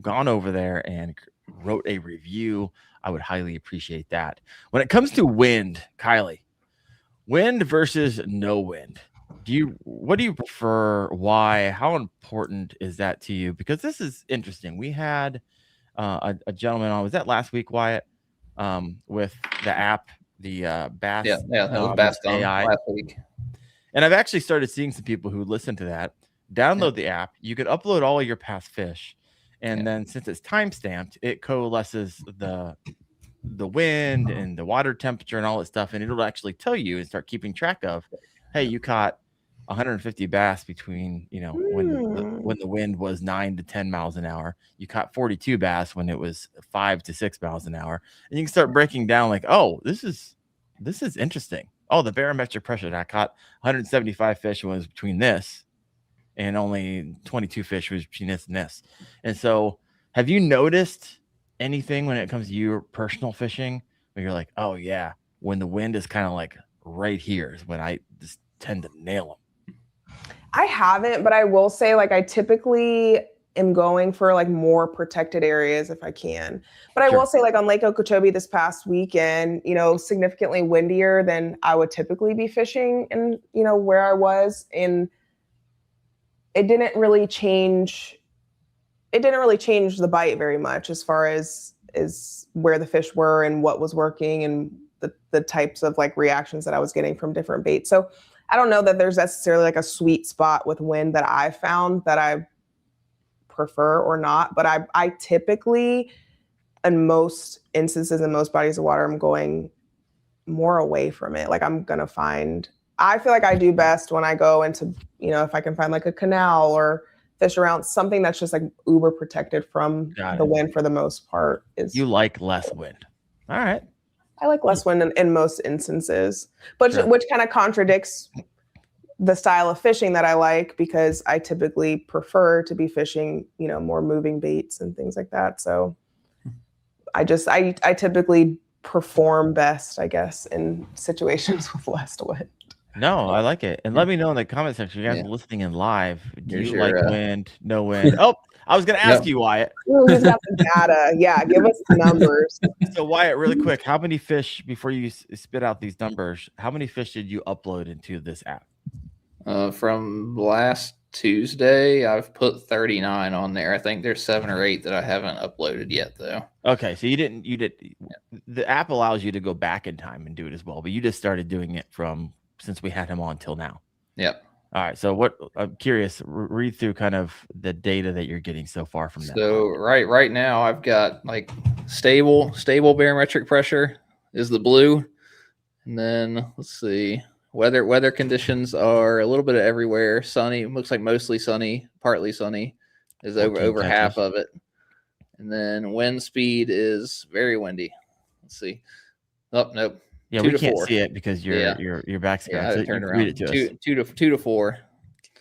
gone over there and wrote a review, I would highly appreciate that. When it comes to wind, Kylie, Wind versus no wind. What do you prefer? Why? How important is that to you? Because this is interesting. We had a gentleman on. Was that last week, Wyatt? With the app, the Bass. Yeah, that was Bass AI last week. And I've actually started seeing some people who listen to that. Download the app. You could upload all of your past fish, and then since it's time stamped, it coalesces the wind and the water temperature and all that stuff, and it'll actually tell you and start keeping track of, hey, you caught 150 bass between when the wind was 9 to 10 miles an hour. You caught 42 bass when it was 5 to 6 miles an hour, and you can start breaking down like, oh, this is interesting. Oh, the barometric pressure that I caught 175 fish was between this, and only 22 fish was between this and this. And so, have you noticed anything when it comes to your personal fishing where you're like, oh yeah, when the wind is kind of like right here is when I just tend to nail them? I haven't, but I will say, like, I typically am going for like more protected areas if I can. But I will say, like, on Lake Okachobee this past weekend, significantly windier than I would typically be fishing in, where I was. And it didn't really change the bite very much as far as where the fish were and what was working and the types of like reactions that I was getting from different baits. So I don't know that there's necessarily like a sweet spot with wind that I found that I prefer or not, but I typically, in most instances, in most bodies of water, I'm going more away from it. Like I feel like I do best when I go into, if I can find like a canal or fish around something that's just like uber protected from the wind for the most part. You like less wind. All right. I like less wind in most instances, but which kind of contradicts the style of fishing that I like, because I typically prefer to be fishing, more moving baits and things like that. So I typically perform best, I guess, in situations with less wind. No, I like it. And let me know in the comment section, you guys are listening in live. Do you like wind, no wind? Oh, I was going to ask you, Wyatt. Ooh, he's got the data. Yeah, give us the numbers. So, Wyatt, really quick, how many fish, before you spit out these numbers, how many fish did you upload into this app? From last Tuesday, I've put 39 on there. I think there's 7 or 8 that I haven't uploaded yet, though. Okay, so you did. The app allows you to go back in time and do it as well, but you just started doing it since we had him on till now. Yep. All right. So I'm curious, read through kind of the data that you're getting so far from that. So right now I've got like stable barometric pressure is the blue. And then let's see, weather conditions are a little bit of everywhere. Sunny, looks like mostly sunny, partly sunny is over half of it. And then wind speed is very windy. Let's see. Oh, nope. Yeah, we can't see it because your back's so turn around. Read it to us. 2 to 4.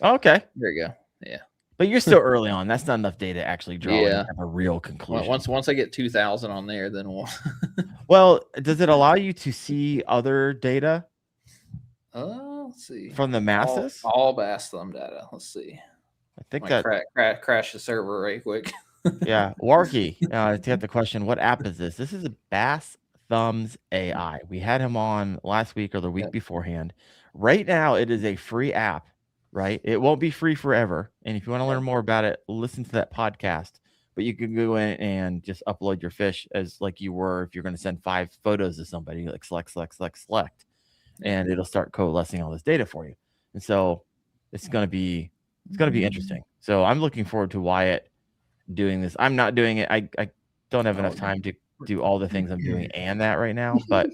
Okay. There you go. Yeah. But you're still early on. That's not enough data to actually draw a real conclusion. Once I get 2,000 on there, then we'll. Well, does it allow you to see other data? Let's see. From the masses? All Bass Thumb data. Let's see. I think crash the server right quick. Yeah. Warky, to get the question, what app is this? This is a Bass Thumbs AI. We had him on last week or the week beforehand. Right now, it is a free app, right? It won't be free forever. And if you want to learn more about it, listen to that podcast. But you can go in and just upload your fish as like you were if you're going to send 5 photos to somebody, like select, and it'll start coalescing all this data for you. And so it's going to be interesting. So I'm looking forward to Wyatt doing this. I'm not doing it. I don't have enough time to do all the things I'm doing and that right now, but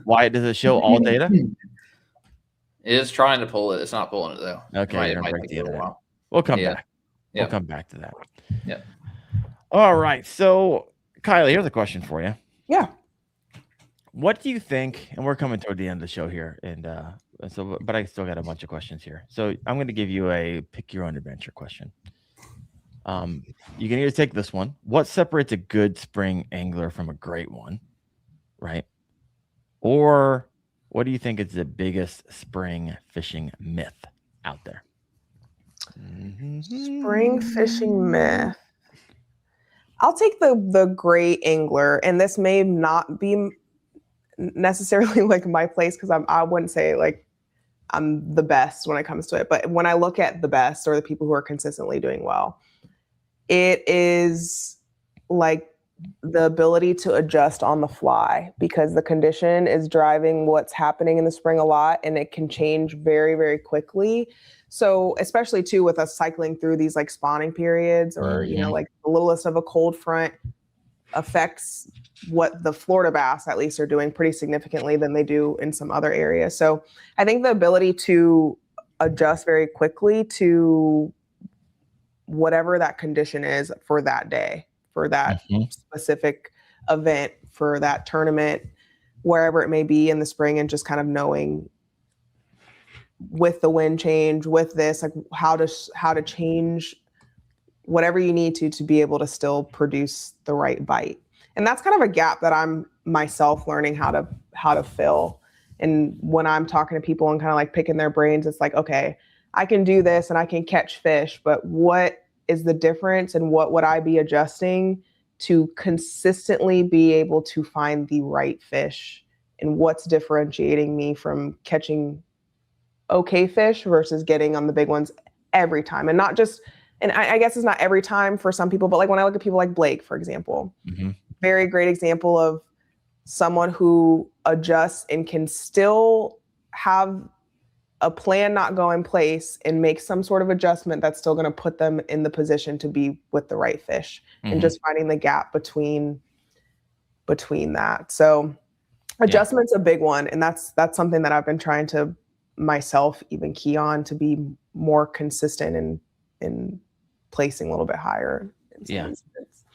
Wyatt, does it show all data? It is trying to pull it. It's not pulling it though. Okay, it might take a while. We'll come back. We'll come back to that. Yeah. All right. So, Kylie, here's a question for you. Yeah. What do you think? And we're coming toward the end of the show here, but I still got a bunch of questions here. So I'm going to give you a pick your own adventure question. You can either take this one. What separates a good spring angler from a great one? Right? Or what do you think is the biggest spring fishing myth out there? Spring fishing myth. I'll take the great angler, and this may not be necessarily like my place, because I wouldn't say like I'm the best when it comes to it. But when I look at the best or the people who are consistently doing well, it is like the ability to adjust on the fly, because the condition is driving what's happening in the spring a lot, and it can change very, very quickly. So especially too with us cycling through these like spawning periods, or, you know, like the littlest of a cold front affects what the Florida bass at least are doing pretty significantly than they do in some other areas. So I think the ability to adjust very quickly to whatever that condition is for that day, for that specific event, for that tournament, wherever it may be in the spring, and just kind of knowing with the wind change, with this, like how to change whatever you need to be able to still produce the right bite. And that's kind of a gap that I'm myself learning how to fill. And when I'm talking to people and kind of like picking their brains, it's like, okay, I can do this and I can catch fish, but what is the difference, and what would I be adjusting to consistently be able to find the right fish, and what's differentiating me from catching okay fish versus getting on the big ones every time. And not just, and I guess it's not every time for some people, but like when I look at people like Blake, for example, very great example of someone who adjusts and can still have a plan not go in place and make some sort of adjustment that's still going to put them in the position to be with the right fish, and just finding the gap between that. So adjustment's a big one. And that's something that I've been trying to myself even key on, to be more consistent in placing a little bit higher.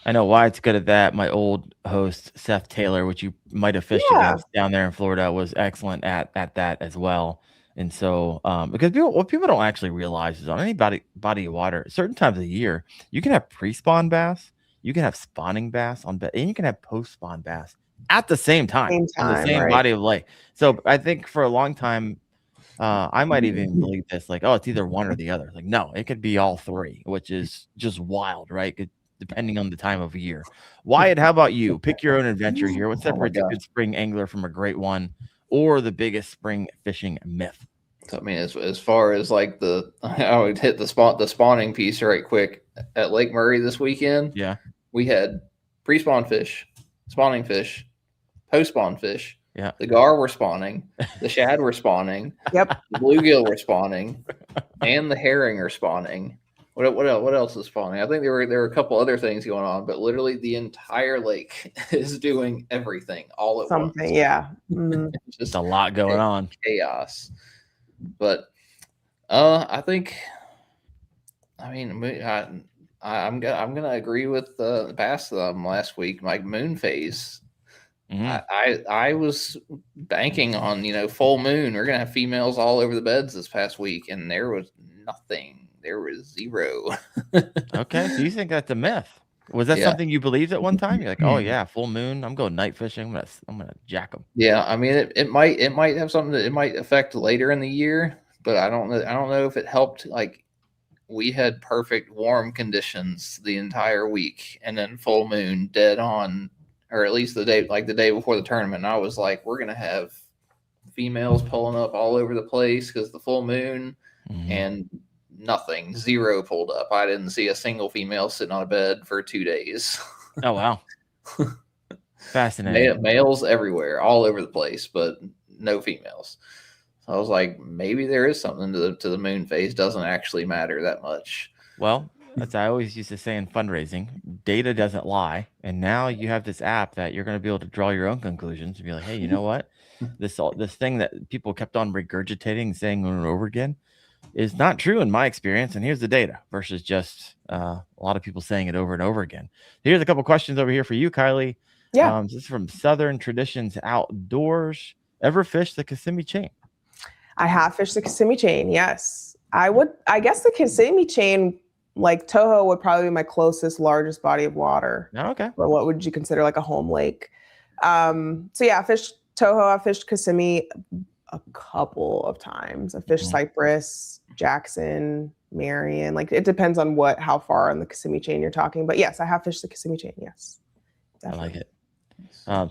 I know Wyatt's good at that. My old host, Seth Taylor, which you might have fished against down there in Florida, was excellent at that as well. And so, because what people don't actually realize is on any body of water, certain times of the year, you can have pre-spawn bass, you can have spawning bass and you can have post-spawn bass at the same time on the same body of lake. So I think for a long time, I might even believe this, like, oh, it's either one or the other. Like, no, it could be all three, which is just wild, right? Depending on the time of year. Wyatt, how about you? Pick your own adventure here. What separates a good spring angler from a great one, or the biggest spring fishing myth? So, I mean, as far as like I would hit the spawning piece right quick. At Lake Murray this weekend, we had pre-spawn fish, spawning fish, post-spawn fish. Yeah, the gar were spawning, the shad were spawning, the bluegill were spawning, and the herring are spawning. What else is spawning? I think there were a couple other things going on, but literally the entire lake is doing everything all at once. Just a lot going on. Chaos. But I think, I mean, I'm gonna agree with the bass last week. Like moon phase. I was banking on, full moon. We're gonna have females all over the beds this past week, and there was nothing. There was zero. Okay, so you think that's a myth? Was that something you believed at one time? You're like, oh yeah, full moon, I'm going night fishing. I'm gonna jack them. Yeah, I mean, it might have something that it might affect later in the year, but I don't know if it helped. Like, we had perfect warm conditions the entire week, and then full moon dead on. Or at least the day before the tournament. And I was like, we're going to have females pulling up all over the place because the full moon, and nothing, zero pulled up. I didn't see a single female sitting on a bed for 2 days. Oh, wow. Fascinating. Males everywhere, all over the place, but no females. So I was like, maybe there is something to the moon phase. Doesn't actually matter that much. Well, as I always used to say in fundraising, data doesn't lie. And now you have this app that you're going to be able to draw your own conclusions and be like, hey, you know what? This thing that people kept on regurgitating and saying over and over again is not true in my experience. And here's the data versus just a lot of people saying it over and over again. Here's a couple questions over here for you, Kylie. Yeah. This is from Southern Traditions Outdoors. Ever fished the Kissimmee chain? I have fished the Kissimmee chain. Yes. I guess the Kissimmee chain, like Toho, would probably be my closest, largest body of water. Oh, okay. Or what would you consider like a home lake? So yeah, I fished Toho. I fished Kissimmee a couple of times. I fished Cypress, Jackson, Marion. Like, it depends on how far on the Kissimmee chain you're talking. But yes, I have fished the Kissimmee chain. Yes. Definitely. I like it.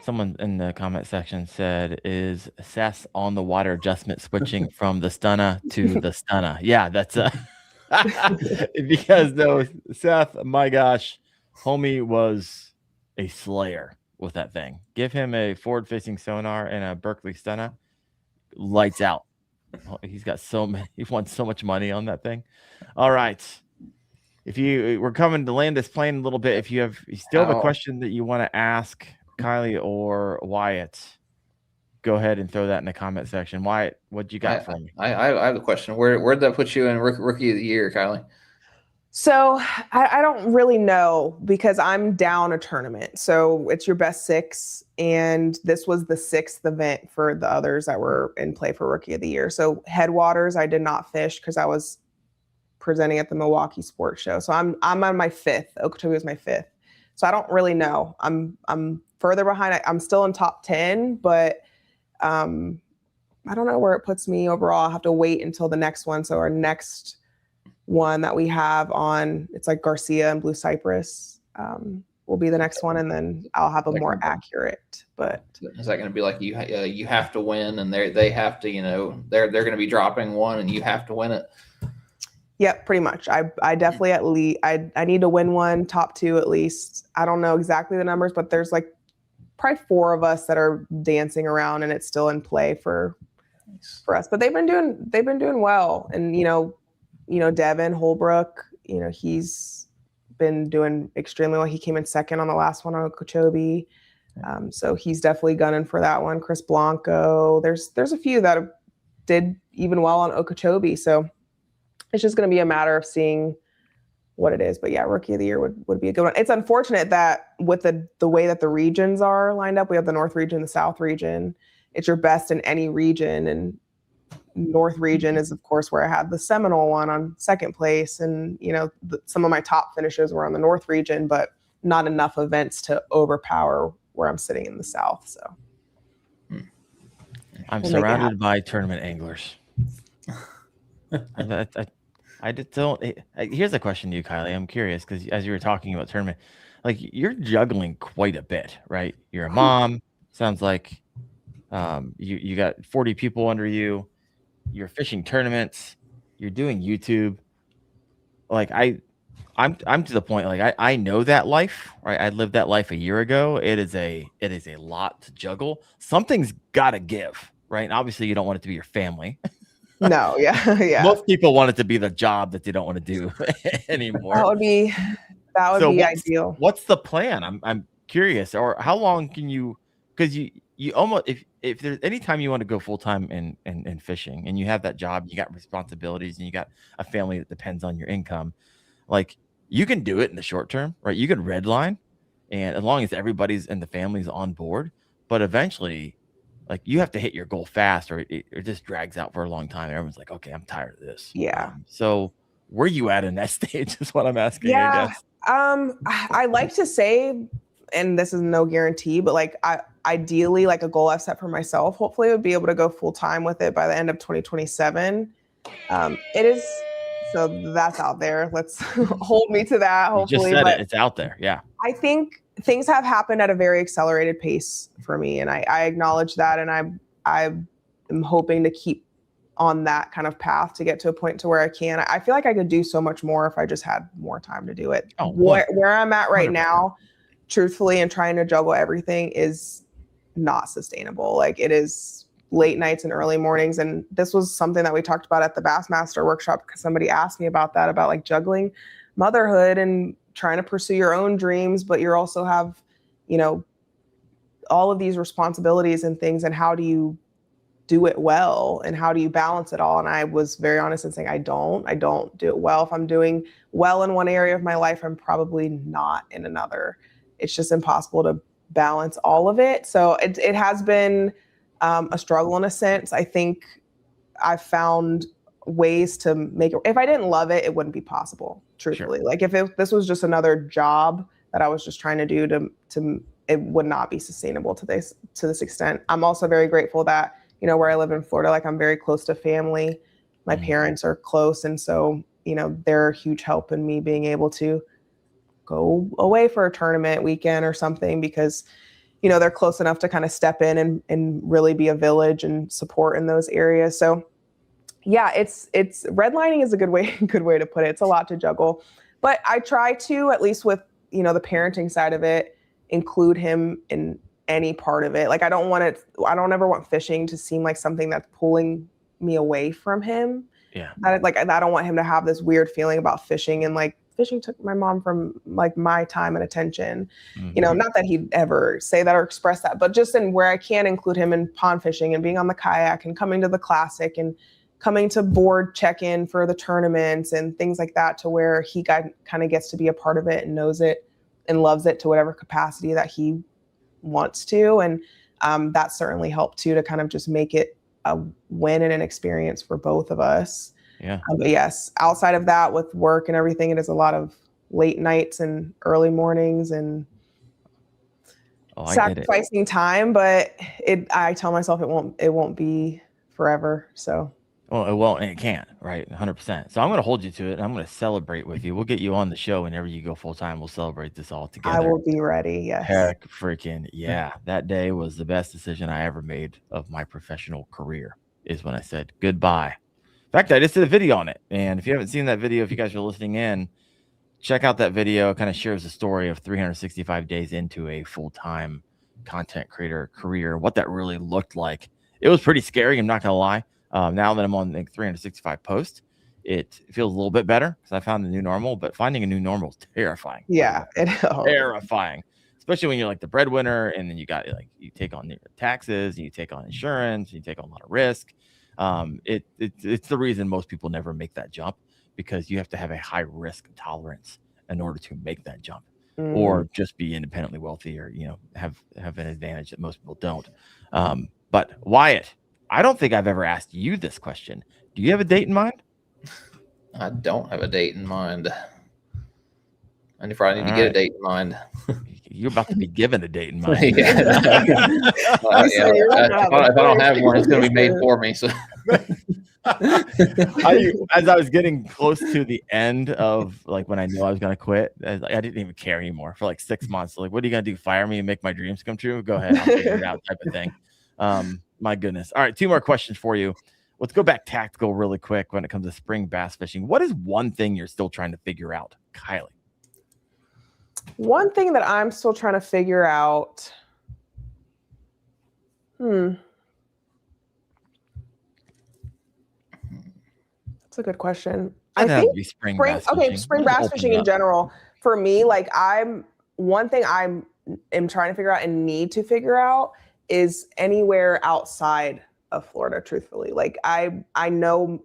Someone in the comment section said, "Is Seth on the water adjustment switching from the stunner to the stunner?" Yeah, that's because no, Seth, my gosh, homie was a slayer with that thing. Give him a forward-facing sonar and a Berkeley stunner, lights out. He's got so many. He won so much money on that thing. All right. We're coming to land this plane a little bit. If you still have a question that you want to ask Kylie or Wyatt, go ahead and throw that in the comment section. Wyatt, what you got for me? I have a question. Where'd that put you in rookie of the year, Kylie? So I don't really know because I'm down a tournament. So it's your best 6. And this was the 6th event for the others that were in play for rookie of the year. So Headwaters, I did not fish because I was presenting at the Milwaukee Sports Show. So I'm on my 5th. Okachobee was my 5th. So I don't really know. I'm further behind. I'm still in top 10, but I don't know where it puts me overall. I'll have to wait until the next one. So our next one that we have on, it's like Garcia and Blue Cypress, will be the next one, and then I'll have a more accurate. But is that going to be like you have to win, and they have to, they're going to be dropping one, and you have to win it? Yep, pretty much. I definitely at least I need to win one, top 2 at least. I don't know exactly the numbers, but there's like probably 4 of us that are dancing around, and it's still in play for us. But they've been doing well, and Devin Holbrook, he's been doing extremely well. He came in 2nd on the last one on Okachobee. So he's definitely gunning for that one. Chris Blanco. There's a few that did even well on Okachobee. So it's just going to be a matter of seeing what it is. But yeah, rookie of the year would be a good one. It's unfortunate that with the way that the regions are lined up, we have the North region, the South region. It's your best in any region, and North region is of course where I had the Seminole one on 2nd place, and some of my top finishes were on the North region, but not enough events to overpower where I'm sitting in the South. So I'm surrounded by tournament anglers. I just don't. Here's a question to you, Kylie. I'm curious because as you were talking about tournament, like you're juggling quite a bit, right? You're a mom. Sounds like you got 40 people under you. You're fishing tournaments. You're doing YouTube. Like I'm to the point. Like I know that life. Right? I lived that life a year ago. It is a lot to juggle. Something's got to give, right? And obviously, you don't want it to be your family. No, yeah. Most people want it to be the job that they don't want to do anymore. That would be ideal. What's the plan? I'm curious. Or how long can you? Because you almost if there's any time you want to go full time in fishing and you have that job, you got responsibilities and you got a family that depends on your income, like you can do it in the short term, right? You can redline, and as long as everybody's in the family's on board, but eventually. Like you have to hit your goal fast, or it just drags out for a long time. Everyone's like, "Okay, I'm tired of this." Yeah. So where you at in that stage is what I'm asking. Yeah. I guess. I like to say, and this is no guarantee, but like ideally, like a goal I've set for myself, hopefully, I would be able to go full time with it by the end of 2027. It is. So that's out there. Let's hold me to that. Hopefully, you just said it. It's out there. Yeah. I think things have happened at a very accelerated pace for me, and I acknowledge that, and I am hoping to keep on that kind of path to get to a point to where I can. I feel like I could do so much more if I just had more time to do it. Where I'm at right 100%. Now, truthfully, and trying to juggle everything is not sustainable. Like it is late nights and early mornings, and this was something that we talked about at the Bassmaster workshop because somebody asked me about that, about like juggling motherhood and trying to pursue your own dreams, but you also have, all of these responsibilities and things, and how do you do it well, and how do you balance it all? And I was very honest in saying I don't do it well. If I'm doing well in one area of my life, I'm probably not in another. It's just impossible to balance all of it. So it has been a struggle in a sense. I think I've found ways to make it. If I didn't love it, it wouldn't be possible, truthfully. Sure. Like if this was just another job that I was just trying to do to it would not be sustainable to this extent. I'm also very grateful that, where I live in Florida, like I'm very close to family. My parents are close. And so, they're a huge help in me being able to go away for a tournament weekend or something, because you know, they're close enough to kind of step in and really be a village and support in those areas. So yeah, it's redlining is a good way to put it. It's a lot to juggle, but I try to, at least with, you know, the parenting side of it, include him in any part of it. Like I don't ever want fishing to seem like something that's pulling me away from him. Yeah. I don't want him to have this weird feeling about fishing, and like fishing took my mom from like my time and attention. Mm-hmm. You know, not that he'd ever say that or express that, but just in where I can include him in pond fishing and being on the kayak and coming to the classic and coming to board check-in for the tournaments and things like that, to where he kind of gets to be a part of it and knows it and loves it to whatever capacity that he wants to. And that certainly helped too, to kind of just make it a win and an experience for both of us. Yeah. But yes, outside of that, with work and everything, it is a lot of late nights and early mornings and sacrificing time. But I tell myself it won't be forever. So. Well, it won't, and it can't, right? 100%. So I'm going to hold you to it, and I'm going to celebrate with you. We'll get you on the show whenever you go full time. We'll celebrate this all together. I will be ready. Yes. Heck, freaking yeah! That day was the best decision I ever made of my professional career. Is when I said goodbye. In fact, I just did a video on it, and if you haven't seen that video, if you guys are listening in, check out that video. It kind of shares the story of 365 days into a full-time content creator career, what that really looked like. It was pretty scary. I'm not going to lie. Now that I'm on like 365 posts, it feels a little bit better because I found the new normal, but finding a new normal is terrifying. Yeah. Terrifying, especially when you're like the breadwinner, and then you got like, you take on your taxes, and you take on insurance, and you take on a lot of risk. It's the reason most people never make that jump, because you have to have a high risk tolerance in order to make that jump, or just be independently wealthy, or, you know, have an advantage that most people don't. But Wyatt, I don't think I've ever asked you this question. Do you have a date in mind? I don't have a date in mind. I probably need to get a date in mind. You're about to be given a date in mind. If I don't have one, it's going to be made for me. So, as I was getting close to the end of like when I knew I was going to quit, I didn't even care anymore for like 6 months. Like, what are you going to do? Fire me and make my dreams come true? Go ahead, I'll figure it out, type of thing. My goodness. All right, 2 more questions for you. Let's go back tactical really quick when it comes to spring bass fishing. What is one thing you're still trying to figure out, Kylie? One thing that I'm still trying to figure out. That's a good question. I think spring bass fishing in general. For me, like one thing I am trying to figure out and need to figure out is anywhere outside of Florida, truthfully. Like I know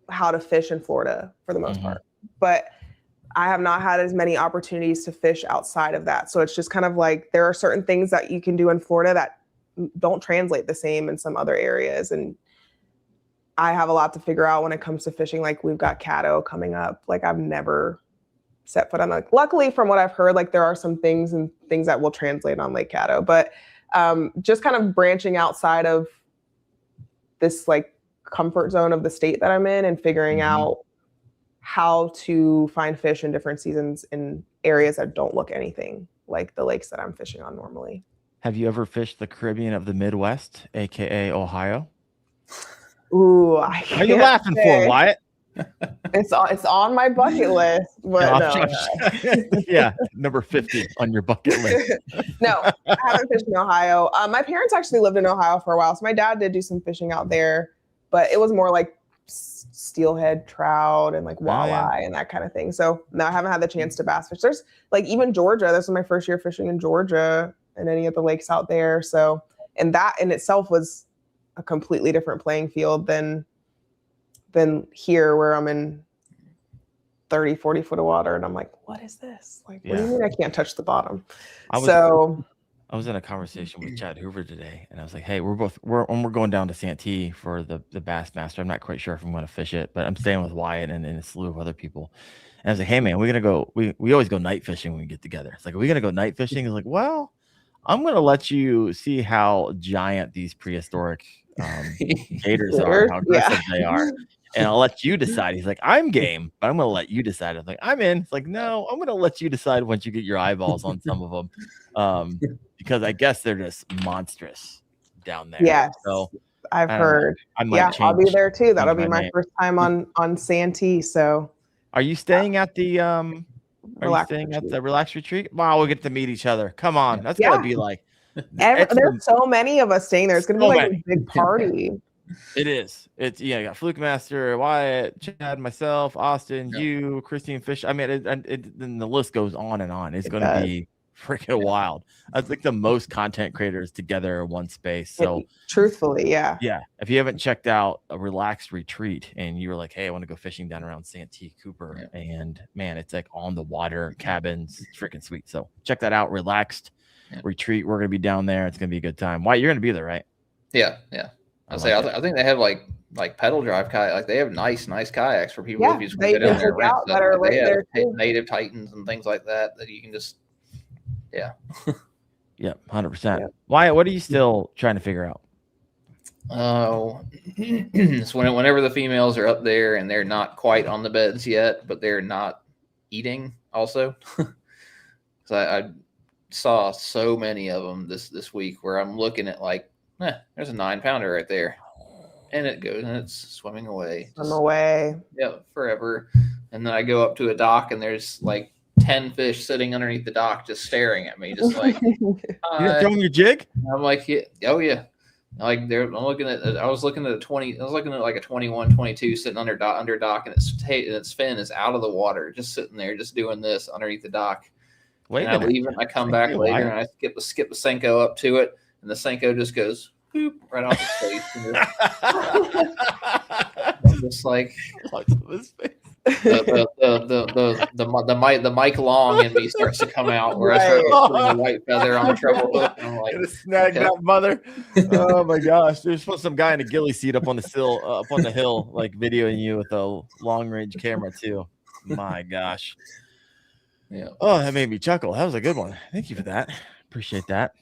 how to fish in Florida for the most part, but I have not had as many opportunities to fish outside of that. So it's just kind of like, there are certain things that you can do in Florida that don't translate the same in some other areas. And I have a lot to figure out when it comes to fishing. Like we've got Caddo coming up. Like I've never set foot on, like, luckily from what I've heard, like there are some things that will translate on Lake Caddo, but just kind of branching outside of this like comfort zone of the state that I'm in and figuring out how to find fish in different seasons in areas that don't look anything like the lakes that I'm fishing on normally. Have you ever fished the Caribbean of the Midwest, aka Ohio? Ooh, what are you laughing for, Wyatt? It's on my bucket list, but yeah, number 50 on your bucket list. No, I haven't fished in Ohio. My parents actually lived in Ohio for a while, so my dad did do some fishing out there, but it was more like steelhead trout and like walleye and that kind of thing. So no, I haven't had the chance to bass fish. There's like even Georgia. This was my first year fishing in Georgia and any of the lakes out there. So, and that in itself was a completely different playing field than here, where I'm in 30, 40 foot of water and I'm like, what is this? Like, what do you mean I can't touch the bottom? I was in a conversation with Chad Hoover today, and I was like, hey, we're going down to Santee for the Bassmaster. I'm not quite sure if I'm going to fish it, but I'm staying with Wyatt and a slew of other people. And I was like, hey man, we're going to go, we always go night fishing when we get together. It's like, are we going to go night fishing? He's like, well, I'm going to let you see how giant these prehistoric gators are, how aggressive they are. and I'll let you decide. He's like, I'm game, but I'm gonna let you decide. I'm like, I'm in. It's like, no, I'm gonna let you decide once you get your eyeballs on some of them, because I guess they're just monstrous down there. Yes, so I've heard. I might I'll be there too. That'll be my my name. first time on Santee. So, are you staying at the Relax relax retreat? Wow, we'll get to meet each other. Come on, that's Yeah. gonna be like. There's so many of us staying there. It's gonna be like a big party. It is. It's you got Fluke Master, Wyatt, Chad, myself, Austin, you, Christine Fish. I mean, then the list goes on and on. It's going to be freaking wild. I think the most content creators together in one space. So, truthfully, yeah. If you haven't checked out a relaxed retreat and you were like, "Hey, I want to go fishing down around Santee Cooper," and man, it's like on the water cabins, it's freaking sweet. So check that out. Relaxed retreat. We're going to be down there. It's going to be a good time. Wyatt, you're going to be there, right? Yeah. I think they have like pedal drive kayak. Like they have nice kayaks for people if you just want to go down there and rent stuff. They have native Titans and things like that you can just Yeah, 100%. Wyatt, what are you still trying to figure out? It's whenever the females are up there and they're not quite on the beds yet, but they're not eating also. So I saw so many of them this week where I'm looking at like, there's a 9-pounder right there, and it goes and it's swimming away. Forever. And then I go up to a dock and there's like 10 fish sitting underneath the dock just staring at me, just like, you didn't throw me your jig? I'm like, yeah. Like I was looking at like a 21, 22 sitting under dock, and its fin is out of the water, just sitting there, just doing this underneath the dock. And I leave it, and I come back later, and I skip the Senko up to it, and the Senko just goes boop, right off his face. I'm just like, the Mike Long in me starts to come out, where I start putting a white feather on the treble hook, and I'm like, snag that mother. Oh my gosh, there's some guy in a ghillie seat up on the hill, like videoing you with a long range camera too. My gosh. Yeah. Oh, that made me chuckle. That was a good one. Thank you for that. Appreciate that.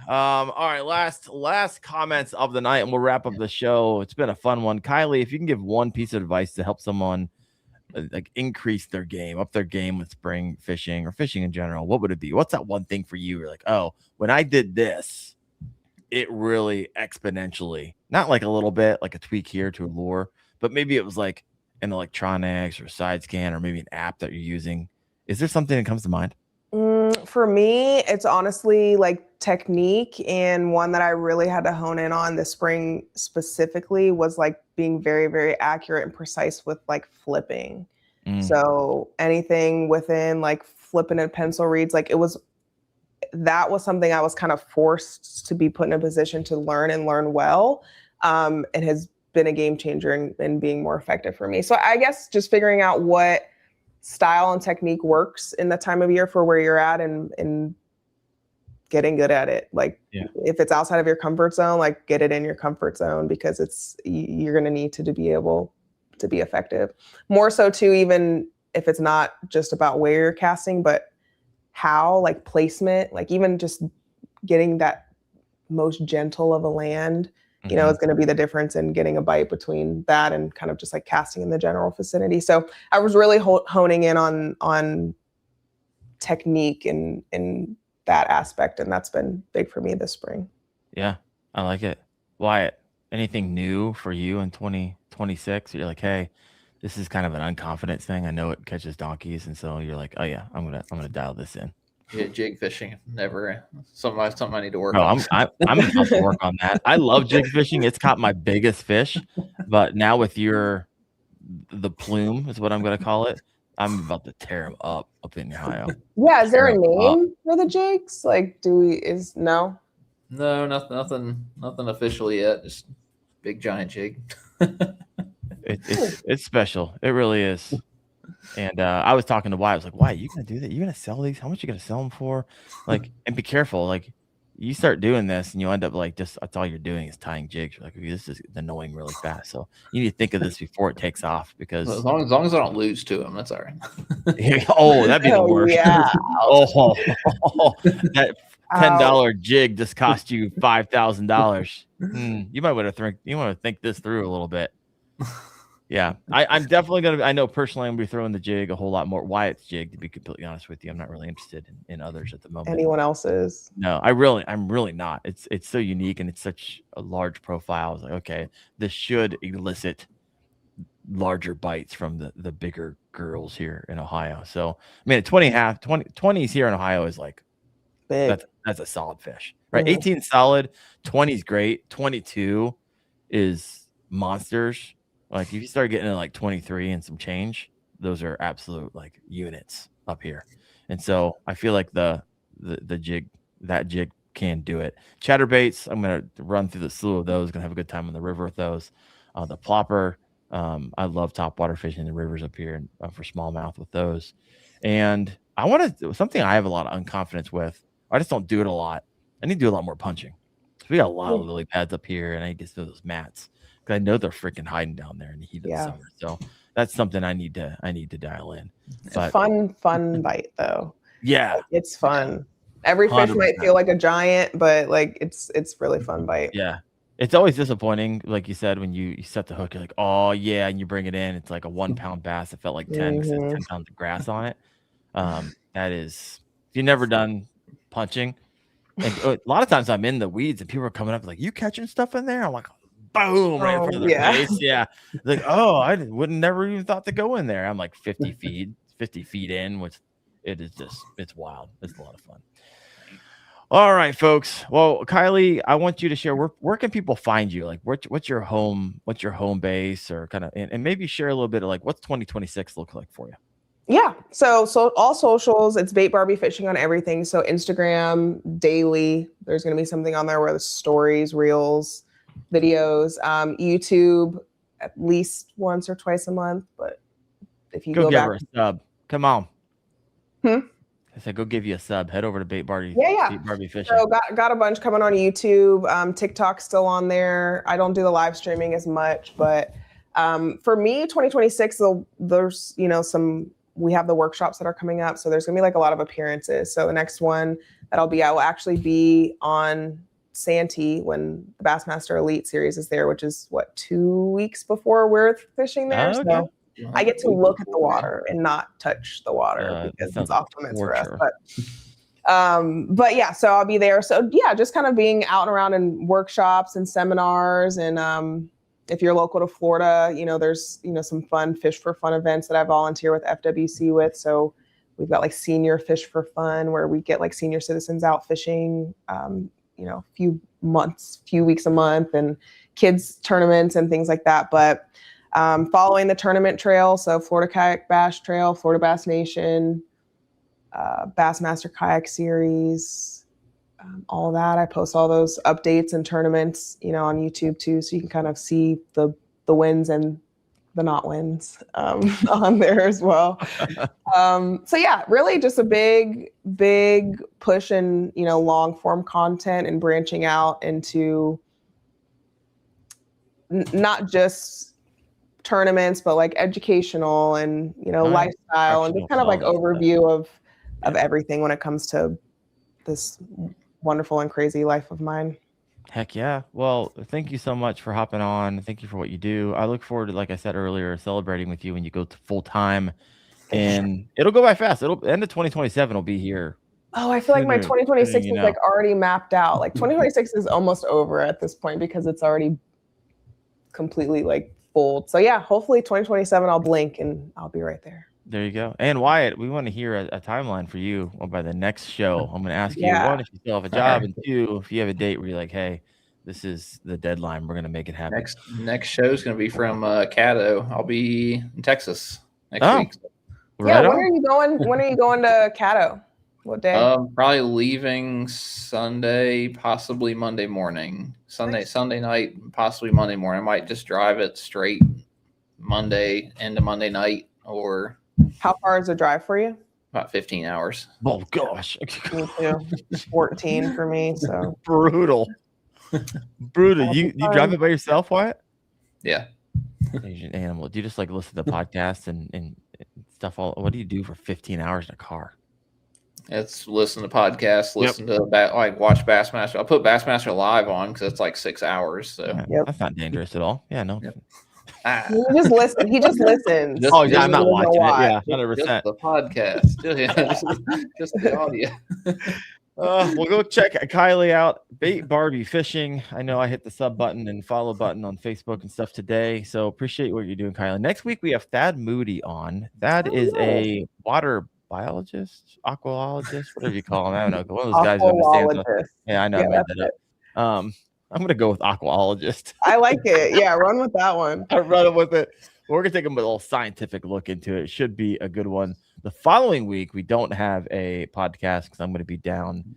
All right, last comments of the night, and we'll wrap up the show. It's been a fun one. Kylie, if you can give one piece of advice to help someone like increase their game, up their game with spring fishing or fishing in general, what would it be? What's that one thing for you? You're like, oh, when I did this, it really exponentially, not like a little bit, like a tweak here to a lure, but maybe it was like an electronics or side scan or maybe an app that you're using. Is there something that comes to mind? For me, it's honestly like technique, and one that I really had to hone in on this spring specifically was like being very, very accurate and precise with like flipping. So anything within like flipping and pencil reads, like that was something I was kind of forced to be put in a position to learn and learn well. It has been a game changer in being more effective for me. So I guess just figuring out what style and technique works in the time of year for where you're at, and getting good at it. Like if it's outside of your comfort zone, like get it in your comfort zone, because you're going to need to be able to be effective. More so too, even if it's not just about where you're casting, but how, like placement, like even just getting that most gentle of a land, you know, is going to be the difference in getting a bite between that and kind of just like casting in the general vicinity. So I was really honing in on technique in that aspect, and that's been big for me this spring. Yeah, I like it. Wyatt, anything new for you in 2026? You're like, hey, this is kind of an unconfidence thing. I know it catches donkeys, and so you're like, oh yeah, I'm gonna dial this in. Yeah, jig fishing, never something I need to work on. I'm about to work on that. I love jig fishing. It's caught my biggest fish, but now with the plume is what I'm gonna call it. I'm about to tear them up in Ohio. Yeah, is there a name for the jigs? Like, no? No, nothing officially yet. Just big giant jig. It's special. It really is. And I was talking to Wyatt. I was like, "Why you gonna do that? You gonna sell these? How much you gonna sell them for? Like, and be careful. Like, you start doing this, and you end up like that's all you're doing is tying jigs. You're like, this is annoying really fast. So you need to think of this before it takes off, because as long as I don't lose to them, that's all right. Oh, that'd be the worst. Yeah. That $10 jig just cost you $5,000. You might want to think this through a little bit. Yeah, I'm definitely gonna. I know personally, I'm gonna be throwing the jig a whole lot more. Wyatt's jig, to be completely honest with you, I'm not really interested in others at the moment. Anyone else's? No, I'm really not. It's so unique and it's such a large profile. I was like, okay, this should elicit larger bites from the bigger girls here in Ohio. So I mean, 20s here in Ohio is like Big. that's a solid fish, right? 18 solid, 20 is great, 22 is monsters. Like if you start getting to like 23 and some change, those are absolute like units up here. And so I feel like the jig can do it. Chatterbaits, I'm gonna run through the slew of those. Gonna have a good time on the river with those. The plopper, I love topwater fishing in the rivers up here and for smallmouth with those. And I want to something I have a lot of unconfidence with. I just don't do it a lot. I need to do a lot more punching. We got a lot of lily pads up here, and I get to those mats because I know they're freaking hiding down there in the heat of the summer. So that's something I need to dial in. But fun bite though. Yeah, like, it's fun. Every fish 100%. might feel like a giant, but like it's really fun bite. Yeah, it's always disappointing, like you said, when you set the hook. You're like, oh yeah, and you bring it in. It's like a 1 pound bass. It felt like 10 because it's 10 pounds of grass on it. That is, if you've never done punching. And a lot of times I'm in the weeds and people are coming up like, you catching stuff in there? I'm like, boom, right in front of their face. Yeah. Like, oh, I wouldn't never even thought to go in there. I'm like 50 feet in, which it is just, it's wild. It's a lot of fun. All right, folks. Well, Kylie, I want you to share where can people find you? Like what's your home base or kind of, and maybe share a little bit of like, what's 2026 look like for you? Yeah. So all socials, it's Bait Barbie Fishing on everything. So Instagram, daily, there's going to be something on there where the stories, reels, videos, YouTube at least once or twice a month. But if you go give back, her a sub. Come on. I said, go give you a sub. Head over to Bait Barbie. Yeah. Bait Barbie Fishing. So got a bunch coming on YouTube. TikTok's still on there. I don't do the live streaming as much, but for me, 2026, there's we have the workshops that are coming up. So there's going to be like a lot of appearances. So the next one that I will actually be on Santee when the Bassmaster Elite Series is there, which is 2 weeks before we're fishing there. Okay. So I get to look at the water and not touch the water because it's off limits for us. But yeah, so I'll be there. So yeah, just kind of being out and around in workshops and seminars. And if you're local to Florida, there's, some fun Fish for Fun events that I volunteer with FWC with. So we've got like Senior Fish for Fun, where we get like senior citizens out fishing, a few weeks a month, and kids tournaments and things like that. But following the tournament trail, so Florida Kayak Bash Trail, Florida Bass Nation, Bassmaster Kayak Series, all of that. I post all those updates and tournaments, on YouTube too, so you can kind of see the wins and the not wins on there as well. So yeah, really just a big push in long form content and branching out into not just tournaments, but like educational and lifestyle and just kind of like overview of everything when it comes to this wonderful and crazy life of mine. Heck yeah. Well, thank you so much for hopping on. Thank you for what you do. I look forward to, like I said earlier, celebrating with you when you go to full time, and it'll go by fast. It'll end of 2027 will be here. Oh, I feel like my 2026 is like already mapped out. Like 2026 is almost over at this point because it's already completely like full. So yeah, hopefully 2027 I'll blink and I'll be right there. There you go. And Wyatt, we want to hear a timeline for you by the next show. I'm going to ask you, one, if you still have a job, and two, if you have a date where you're like, hey, this is the deadline. We're going to make it happen. Next show is going to be from Caddo. I'll be in Texas next week. Yeah, when are you going? When are you going to Caddo? What day? Probably leaving Sunday, possibly Monday morning. Sunday night, possibly Monday morning. I might just drive it straight Monday into Monday night, or. How far is the drive for you? About 15 hours. Oh gosh. Me too. 14 for me. So brutal. You drive it by yourself, Wyatt? Yeah. You're an animal. Do you just like listen to podcasts and stuff? What do you do for 15 hours in a car? It's listen to podcasts, listen to watch Bassmaster. I'll put Bassmaster Live on because it's like 6 hours. So That's not dangerous at all. Yeah, no. He just listens. He just listens. Just- Oh, yeah, I'm not He doesn't watching it. watch. Yeah, 100%. Just the podcast. Just the audio. We'll go check Kylie out. Bait Barbie Fishing. I know I hit the sub button and follow button on Facebook and stuff today. So appreciate what you're doing, Kylie. Next week we have Thad Moody on. Thad is a water biologist, aquaologist, whatever you call him. I don't know. One of those guys who understands. Aquaologist. Yeah, I know. Yeah, I made that's that up. I'm gonna go with aquaologist. I like it. Yeah, run with that one. I run it with it. We're gonna take a little scientific look into it. It should be a good one. The following week we don't have a podcast because I'm gonna be down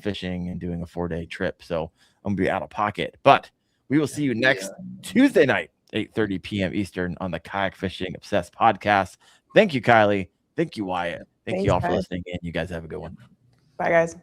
fishing and doing a 4-day trip, so I'm gonna be out of pocket. But we will see you next Tuesday night, 8:30 p.m. Eastern, on the Kayak Fishing Obsessed podcast. Thank you, Kylie. Thank you, Wyatt. Thank you all for listening in. You guys have a good one. Bye, guys.